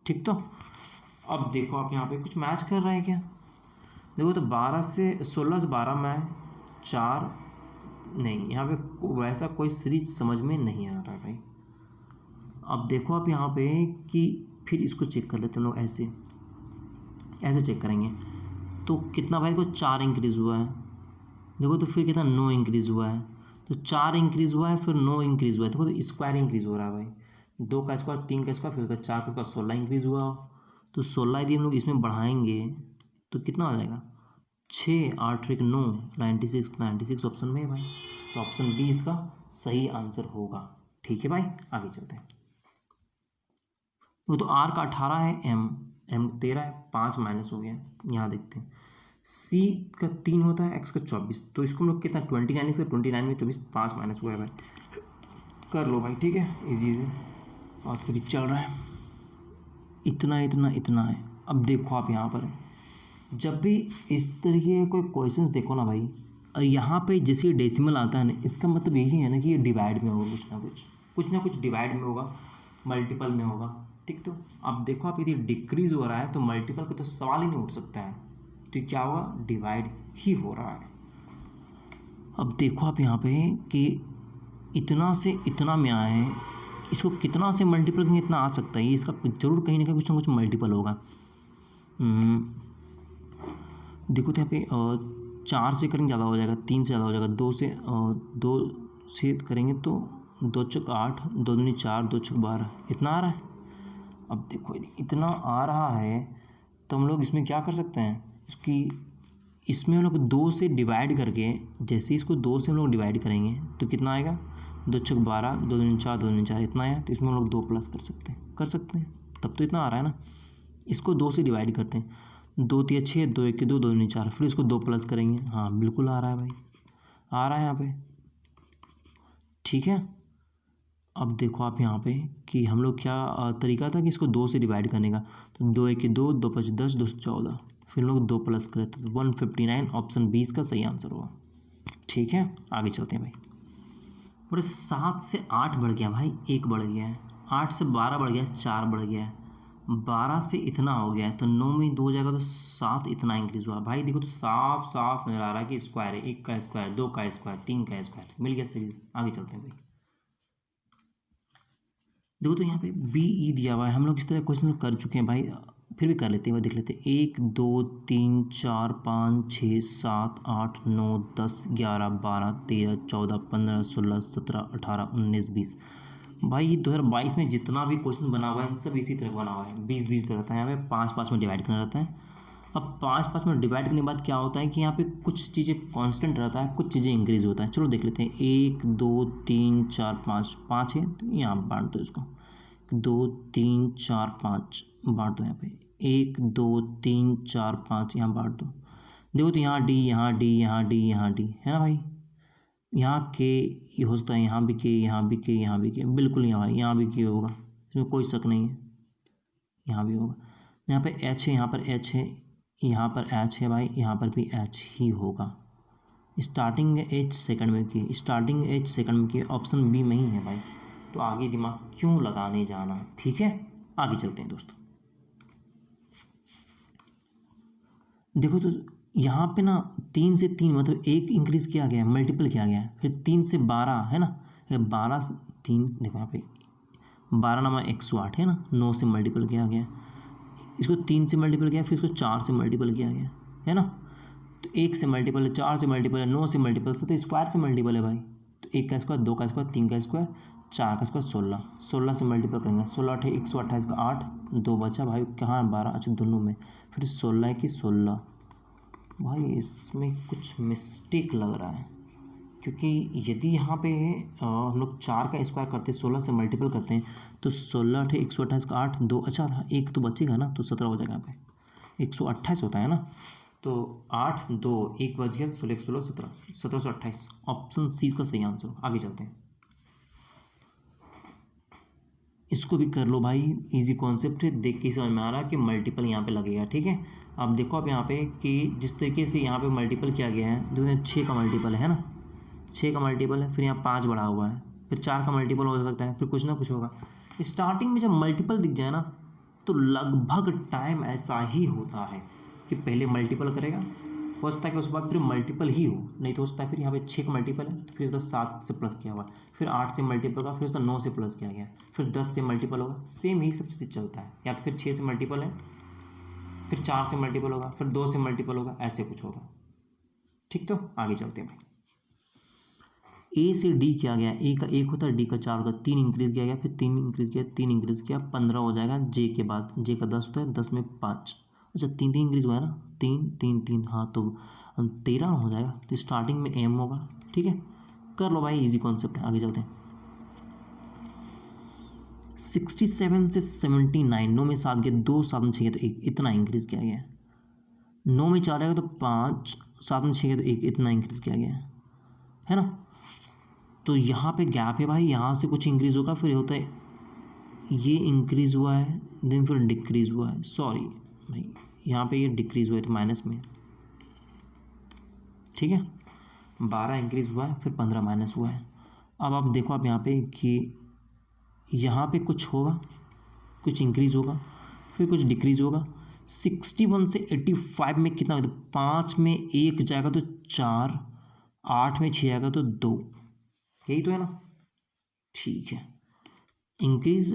ठीक। तो अब देखो आप यहाँ पे कुछ मैच कर रहा है क्या, देखो तो 16 से 12 में 4 नहीं, यहाँ पे वैसा कोई सीरीज समझ में नहीं आ रहा भाई। अब देखो आप यहाँ पे कि फिर इसको चेक कर लेते हैं लोग, ऐसे चेक करेंगे तो कितना भाई, देखो 4 इंक्रीज़ हुआ है, देखो तो फिर कितना 9 इंक्रीज़ हुआ है, तो 4 इंक्रीज़ हुआ है फिर 9 इंक्रीज़ हुआ है, देखो तो स्क्वायर इंक्रीज़ हो रहा है भाई, 2 का स्क्वायर 3 का स्क्वायर फिर 4 का स्क्वायर 16 इंक्रीज़ हुआ, तो 16 यदि हम लोग इसमें बढ़ाएंगे तो कितना आ जाएगा, 6 8 1 9, 96 ऑप्शन में है भाई, तो ऑप्शन बी इसका सही आंसर होगा, ठीक है भाई। आगे चलते हैं। वो तो R का 18 है, M 13 है, 5 माइनस हो गया, यहाँ देखते हैं। C का 3 होता है, X का 24, तो इसको हम लोग कितना 29, इसका 29 में 24, 5 माइनस हुआ है भाई, कर लो भाई, ठीक है, इजी से, और सीरीज चल रहा है, इतना है। अब देखो आप यहाँ पर जब भी इस तरीके कोई क्वेश्चंस देखो ना भाई, यहाँ पे जैसे डेसिमल आता है ना, इसका मतलब यही है ना कि ये डिवाइड में होगा, कुछ ना कुछ डिवाइड में होगा, मल्टीपल में होगा, ठीक। तो अब देखो आप यदि डिक्रीज हो रहा है तो मल्टीपल का तो सवाल ही नहीं उठ सकता है, तो क्या होगा, डिवाइड ही हो रहा है। अब देखो आप यहाँ पे कि इतना से इतना में आए हैं, इसको कितना से मल्टीपल करेंगे इतना आ सकता है, इसका जरूर कहीं ना कुछ मल्टीपल होगा। देखो तो यहाँ पे 4 से करेंगे ज़्यादा हो जाएगा, 3 से ज़्यादा हो जाएगा, 2 से करेंगे तो 2 चौक 8, 2 दूनी 4, 2 चौक 12, इतना आ रहा है। अब देखो इतना आ रहा है तो हम लोग इसमें क्या कर सकते हैं, इसमें हम लोग 2 से डिवाइड करके, जैसे इसको 2 से हम लोग डिवाइड करेंगे तो कितना आएगा, 2 छक 12, 2 दूनी 4, 2 दूनी 4 इतना आया, तो इसमें हम लोग 2 प्लस कर सकते हैं, तब तो इतना आ रहा है ना। इसको 2 से डिवाइड करते हैं, 2 तिया 6, 2 1 2, 2 दूनी 4, फिर इसको 2 प्लस करेंगे, हाँ बिल्कुल आ रहा है भाई, आ रहा है यहाँ पे, ठीक है। अब देखो आप यहाँ पे कि हम लोग क्या तरीका था कि इसको 2 से डिवाइड करने का, तो 2 1 2, 2 5 10, 2 14, फिर लोग 2 प्लस करें तो 159, ऑप्शन 20 का सही आंसर होगा, ठीक है। आगे चलते हैं भाई। और 7 से 8 बढ़ गया भाई, 1 बढ़ गया है, 8 से 12 बढ़ गया, 4 बढ़ गया है, 12 से इतना हो गया है, तो 9 में 2 हो जाएगा, तो 7 इतना इंक्रीज हुआ भाई। देखो तो साफ साफ नजर आ रहा है कि स्क्वायर है, 1 का स्क्वायर, 2 का स्क्वायर, 3 का स्क्वायर, मिल गया सीरीज। आगे चलते हैं भाई। देखो तो यहाँ पे बी ई दिया हुआ है, हम लोग इस तरह क्वेश्चन कर चुके हैं भाई, फिर भी कर लेते हैं भाई, देख लेते हैं। 1 2 3 4 5 6 7 8 9 10 11 12 13 14 15 16 17 18 19 20 भाई, ये 2022 में जितना भी क्वेश्चन बना हुआ है सब इसी तरह बना हुआ है, 20 रहता है यहाँ पे, 5 में डिवाइड करना रहता है। अब 5 में डिवाइड करने के बाद क्या होता है कि यहाँ पे कुछ चीज़ें कांस्टेंट रहता है, कुछ चीज़ें इंक्रीज होता है। चलो देख लेते हैं, 1 2 3 4 5, 5 है तो यहाँ बांट दो इसको, 2 3 4 5 बांट दो यहाँ पे, 1 2 3 4 5 यहाँ बांट दो। देखो तो यहाँ डी, यहाँ डी, यहाँ डी, यहाँ डी है ना भाई, यहाँ के ये हो सकता है, यहाँ भी के, यहाँ भी के, यहाँ भी के, बिल्कुल यहाँ भाई, यहाँ भी के होगा, इसमें कोई शक नहीं है, यहाँ भी होगा। यहाँ पे एच है, यहाँ पर एच है, यहाँ पर एच है भाई, यहाँ पर भी एच ही होगा। स्टार्टिंग एच सेकंड में की, स्टार्टिंग एच सेकंड में की, ऑप्शन बी में ही है भाई, तो आगे दिमाग क्यों लगाने जाना, ठीक है। आगे चलते हैं दोस्तों। देखो तो यहाँ पे ना 3 से 3 मतलब 1 इंक्रीज किया गया है, मल्टीपल किया गया है, फिर 3 से 12 है ना, 12 से 3, देखो यहाँ पे 12 नामा 108 है ना, 9 से मल्टीपल किया गया, इसको 3 से मल्टीपल किया, फिर इसको 4 से मल्टीपल किया गया है ना, तो 1 से मल्टीपल है, 4 से मल्टीपल है, 9 से मल्टीपल से, तो स्क्वायर से मल्टीपल है भाई, तो 1 का स्क्वायर, 2 का स्क्वायर, 3 का स्क्वायर, 4 का स्क्वायर, 16, 16 से मल्टीपल करेंगे, 16 8 128 का 8, 2 बचा भाई, कहाँ 12, अच्छा दोनों में, फिर 16 की 16 भाई, इसमें कुछ मिस्टेक लग रहा है, क्योंकि यदि यहाँ पे हम लोग 4 का स्क्वायर करते हैं, 16 से मल्टीपल करते हैं, तो 16 8 128 का 8, 2 अच्छा था, 1 तो बचेगा ना, तो 17 हो जाएगा यहाँ पे, 128 होता है ना, तो 8 2 1 बच गया, 16 16 17, 1728, ऑप्शन सी का सही आंसर। आगे चलते हैं, इसको भी कर लो भाई, इजी कॉन्सेप्ट है, देख के समझ में आ रहा है कि मल्टीपल यहाँ पे लगेगा, ठीक है। अब देखो आप यहाँ पे कि जिस तरीके से यहाँ पे मल्टीपल किया गया है, देखो 6 का मल्टीपल है ना, 6 का मल्टीपल है, फिर यहाँ 5 बढ़ा हुआ है, फिर 4 का मल्टीपल हो सकता है, फिर कुछ ना कुछ होगा। स्टार्टिंग में जब मल्टीपल दिख जाए ना, तो लगभग टाइम ऐसा ही होता है कि पहले मल्टीपल करेगा, हो सकता है कि उसके बाद फिर मल्टीपल ही हो, नहीं तो हो सकता है फिर यहाँ पे 6 का मल्टीपल है तो फिर उसका 7 से प्लस किया हुआ, फिर 8 से मल्टीपल होगा, फिर उसका 9 से प्लस किया गया, फिर 10 से मल्टीपल होगा, सेम यही सब चीज़ चलता है, या तो फिर 6 से मल्टीपल है, फिर 4 से मल्टीपल होगा, फिर 2 से मल्टीपल होगा, ऐसे कुछ होगा, ठीक। तो आगे चलते हैं भाई, ए से डी किया गया, ए का 1 होता है, डी का 4 होता है, 3 इंक्रीज किया गया, फिर 3 इंक्रीज किया, 3 इंक्रीज किया, 15 हो जाएगा, जे के बाद, जे का 10 होता है, 10 में 5, अच्छा 3 3 इंक्रीज हुआ है ना, 3 3 3, हाँ तो 13 हो जाएगा, तो स्टार्टिंग में एम होगा, ठीक है। कर लो भाई, इजी कॉन्सेप्ट है। आगे चलते हैं, 67 से 79, 9 में 7 गया, 2 7 में 6 गया तो 1, इतना इंक्रीज किया गया है, 9 में 4 आएगा तो 5, 7 में 6 गया तो 1, इतना इंक्रीज किया गया है ना। तो यहाँ पे गैप है भाई, यहाँ से कुछ इंक्रीज होगा, फिर होता है ये इंक्रीज हुआ है, देन फिर डिक्रीज हुआ है, सॉरी भाई यहाँ पे ये डिक्रीज हुआ है तो माइनस में, ठीक है। 12 इंक्रीज हुआ है, फिर 15 माइनस हुआ है। अब आप देखो आप यहाँ पे कि यहाँ पे कुछ होगा, कुछ इंक्रीज होगा, फिर कुछ डिक्रीज होगा। 61 से 85 में कितना होगा, 5 में 1 जाएगा तो 4, 8 में 6 आएगा तो 2, यही तो है ना, ठीक है। इंक्रीज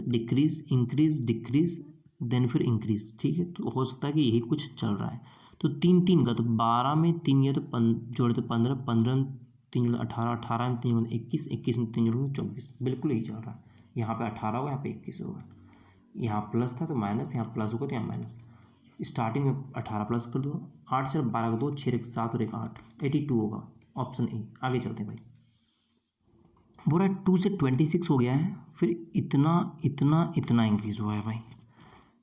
डिक्रीज देन फिर इंक्रीज, ठीक है। तो हो सकता है कि यही कुछ चल रहा है, तो 3 3 का, तो 12 में 3 गया तो जोड़े तो 15, 15 में 3 जोड़े 18, 18 में 3 जोड़े 21, 21 में 3 जोड़े 24, बिल्कुल यही चल रहा है। यहाँ पे 18 होगा, यहाँ पे 21 होगा, यहाँ प्लस था तो माइनस, यहाँ प्लस होगा तो यहाँ माइनस। स्टार्टिंग में 18 प्लस कर दो, 8 से 12 का 2, 6 1 7 और 1 8, 82 होगा, ऑप्शन ए। आगे चलते हैं भाई, बोल रहा है 2 से 26 हो गया है, फिर इतना इतना इतना इंक्रीज़ हुआ है भाई।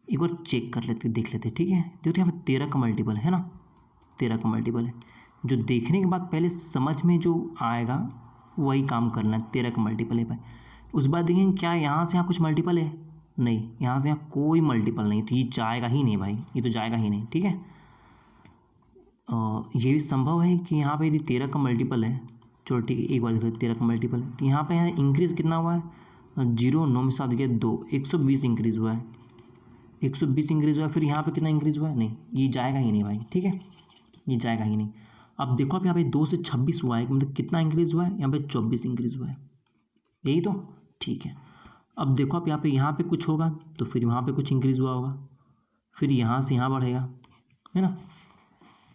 एक बार चेक कर लेते, देख लेते, ठीक है। देखो तो यहाँ पे 13 का मल्टीपल है ना, 13 का मल्टीपल है। जो देखने के बाद पहले समझ में जो आएगा वही काम करना है। 13 का मल्टीपल है भाई। उस बाद देखेंगे क्या यहाँ से यहाँ कुछ मल्टीपल है, नहीं, यहाँ से यहाँ कोई मल्टीपल नहीं, तो ये जाएगा ही नहीं भाई, ये तो जाएगा ही नहीं, ठीक है। ये भी संभव है कि यहाँ पे यदि 13 का मल्टीपल है, चलो ठीक है, एक बार देखो 13 का मल्टीपल है, तो यहाँ पे इंक्रीज़ कितना हुआ है, 0 9 में 7 गया 2, 120 इंक्रीज़ हुआ है, 120 इंक्रीज़ हुआ है। फिर यहाँ पे कितना इंक्रीज़ हुआ है, नहीं, ये जाएगा ही नहीं भाई, ठीक है, ये जाएगा ही नहीं। अब देखो आप यहाँ पे 2 से 26 हुआ है, मतलब कितना इंक्रीज़ हुआ है, यहाँ पे 24 इंक्रीज़ हुआ है, यही तो, ठीक है। अब देखो आप यहाँ पे कुछ होगा तो फिर वहाँ पे कुछ इंक्रीज़ हुआ होगा, फिर यहाँ से यहाँ बढ़ेगा, है ना।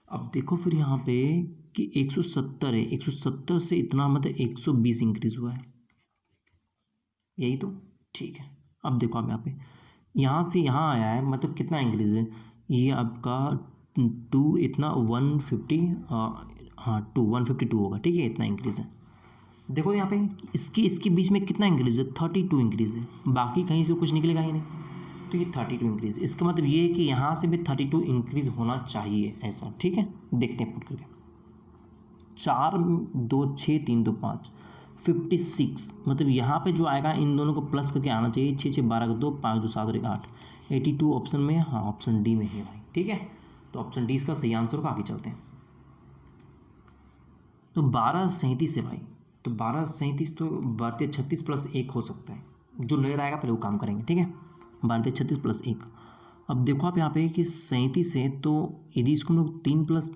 अब देखो फिर यहाँ पे कि 170 है, 170 से इतना मतलब 120 इंक्रीज़ हुआ है, यही तो, ठीक है। अब देखो आप यहाँ से यहाँ आया है, मतलब कितना इंक्रीज़ है, ये आपका 2 इतना 150, हाँ 152 होगा, ठीक है, इतना इंक्रीज़ है। देखो यहाँ पे इसके बीच में कितना इंक्रीज़ है, 32 इंक्रीज़ है, बाकी कहीं से कुछ निकलेगा ही नहीं, तो ये 32 इंक्रीज़। इसका मतलब ये है कि यहाँ से भी 32 इंक्रीज़ होना चाहिए, ऐसा, ठीक है। देखते हैं पुट करके, 4 2 6 3 2 5 56, मतलब यहाँ पे जो आएगा इन दोनों को प्लस करके आना चाहिए, 6 6 12 का 2 5 2 7 और 1 8, 82 ऑप्शन में, हाँ ऑप्शन डी में है भाई, ठीक है। तो ऑप्शन डी इसका सही आंसर होगा। आगे चलते हैं, तो 1237 है भाई, तो 1237 तो 3236 प्लस 1 हो सकता है, जो लेयर आएगा पहले वो काम करेंगे, ठीक है। 3236 प्लस 1। अब देखो आप यहाँ पे कि 37 है, तो यदि इसको हम लोग 3 प्लस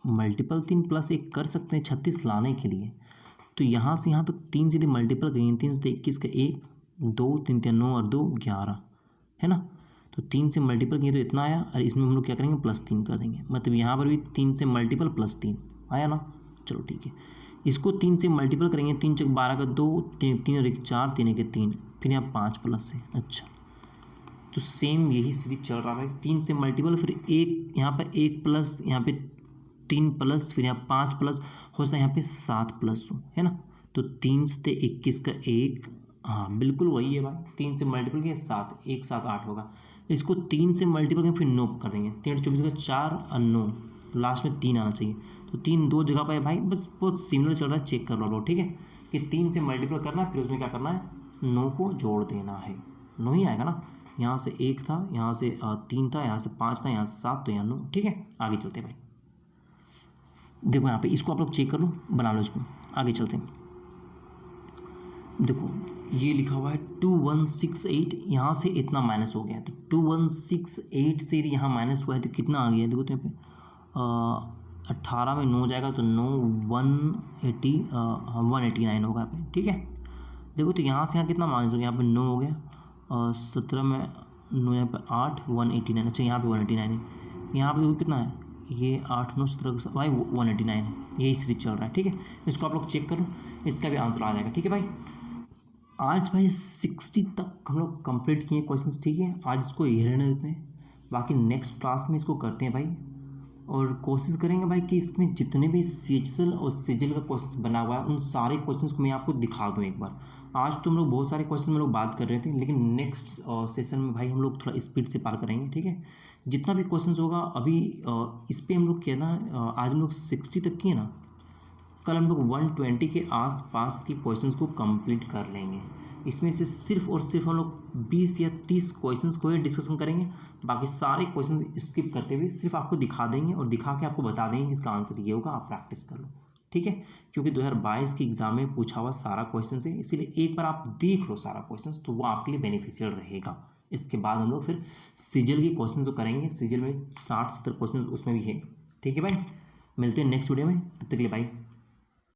मल्टीपल 3 प्लस 1 कर सकते हैं 36 लाने के लिए, तो यहाँ से यहाँ तक 3 से यदि मल्टीपल करेंगे, 3 से 21 का 1 2 3 3 9 और 2 11, है ना। तो 3 से मल्टीपल किए तो इतना आया, और इसमें हम लोग क्या करेंगे, प्लस 3 कर देंगे, मतलब यहाँ पर भी 3 से मल्टीपल प्लस 3 आया ना। चलो ठीक है, इसको 3 से मल्टीपल करेंगे, 3 चौक 12 का 2, 3 और 1 4, 3 1 3, फिर यहाँ 5 प्लस है, अच्छा। तो सेम यही सीरीज चल रहा है, 3 से मल्टीपल, फिर 1 यहाँ पर 1 प्लस, यहाँ पे 3 प्लस, फिर यहाँ 5 प्लस, हो सकता है यहाँ पे 7 प्लस हो, है ना। तो 3 से 21 का 1, हाँ बिल्कुल वही है भाई, 3 से मल्टीपल किया 7, 1 7 8 होगा। इसको 3 से मल्टीपल करेंगे, फिर 9 कर देंगे, 3 24 का 4 और 9, लास्ट में 3 आना चाहिए, तो 3 दो जगह पर है भाई, बस बहुत सिमिलर चल रहा है, चेक कर लो, ठीक है। कि 3 से मल्टीपल करना है, फिर उसमें क्या करना है, 9 को जोड़ देना है, 9 ही आएगा ना। यहाँ से 1 था, यहाँ से 3 था, यहाँ से 5 था, यहाँ से 7, तो यहाँ 9, ठीक है। आगे चलते हैं भाई, देखो यहाँ पे इसको आप लोग चेक कर लो, बना लो इसको, आगे चलते हैं। देखो ये लिखा हुआ है 2168, यहाँ से इतना माइनस हो गया है, तो 2168 से यहाँ माइनस हुआ है, तो कितना आ गया, देखो तो यहाँ पे 18 में 9 जाएगा, तो 9 180 189 होगा यहाँ पे, ठीक है। देखो तो यहाँ से यहाँ कितना माइनस हो गया, यहाँ पे 9 हो गया, और 17 में 9, यहाँ पे 8 189, अच्छा यहाँ पे 189 है, यहाँ पे देखो कितना है, ये 8 9 17 भाई 189 है, यही सीरीज चल रहा है, ठीक है। इसको आप लोग चेक करो, इसका भी आंसर आ जाएगा, ठीक है भाई। आज भाई 60 तक हम लोग कंप्लीट किए क्वेश्चंस, ठीक है। आज इसको ये रहने देते हैं, बाकी नेक्स्ट क्लास में इसको करते हैं भाई, और कोशिश करेंगे भाई कि इसमें जितने भी CHSL और CGL का क्वेश्चन बना हुआ है उन सारे क्वेश्चंस को मैं आपको दिखा दूँ एक बार। आज तो हम लोग बहुत सारे क्वेश्चन में लोग बात कर रहे थे, लेकिन नेक्स्ट सेशन में भाई हम लोग थोड़ा स्पीड से पार करेंगे, ठीक है। जितना भी क्वेश्चंस होगा अभी इस पर हम लोग किया ना, आज हम लोग 60 तक किए ना, कल हम लोग 120 के आसपास के क्वेश्चंस को कंप्लीट कर लेंगे। इसमें से सिर्फ और सिर्फ हम लोग 20 या 30 क्वेश्चंस को ही डिस्कशन करेंगे, बाकी सारे क्वेश्चंस स्किप करते हुए सिर्फ आपको दिखा देंगे और दिखा के आपको बता देंगे कि इसका आंसर ये होगा, आप प्रैक्टिस कर लो, ठीक है। क्योंकि 2022 के एग्जाम में पूछा हुआ सारा क्वेश्चन है, इसीलिए एक बार आप देख लो सारा क्वेश्चन, तो वो आपके लिए बेनिफिशियल रहेगा। इसके बाद हम लोग फिर CGL के क्वेश्चन जो करेंगे, CGL में 60-70 क्वेश्चन उसमें भी है, ठीक है भाई। मिलते हैं नेक्स्ट वीडियो में, तब तक के लिए बाय।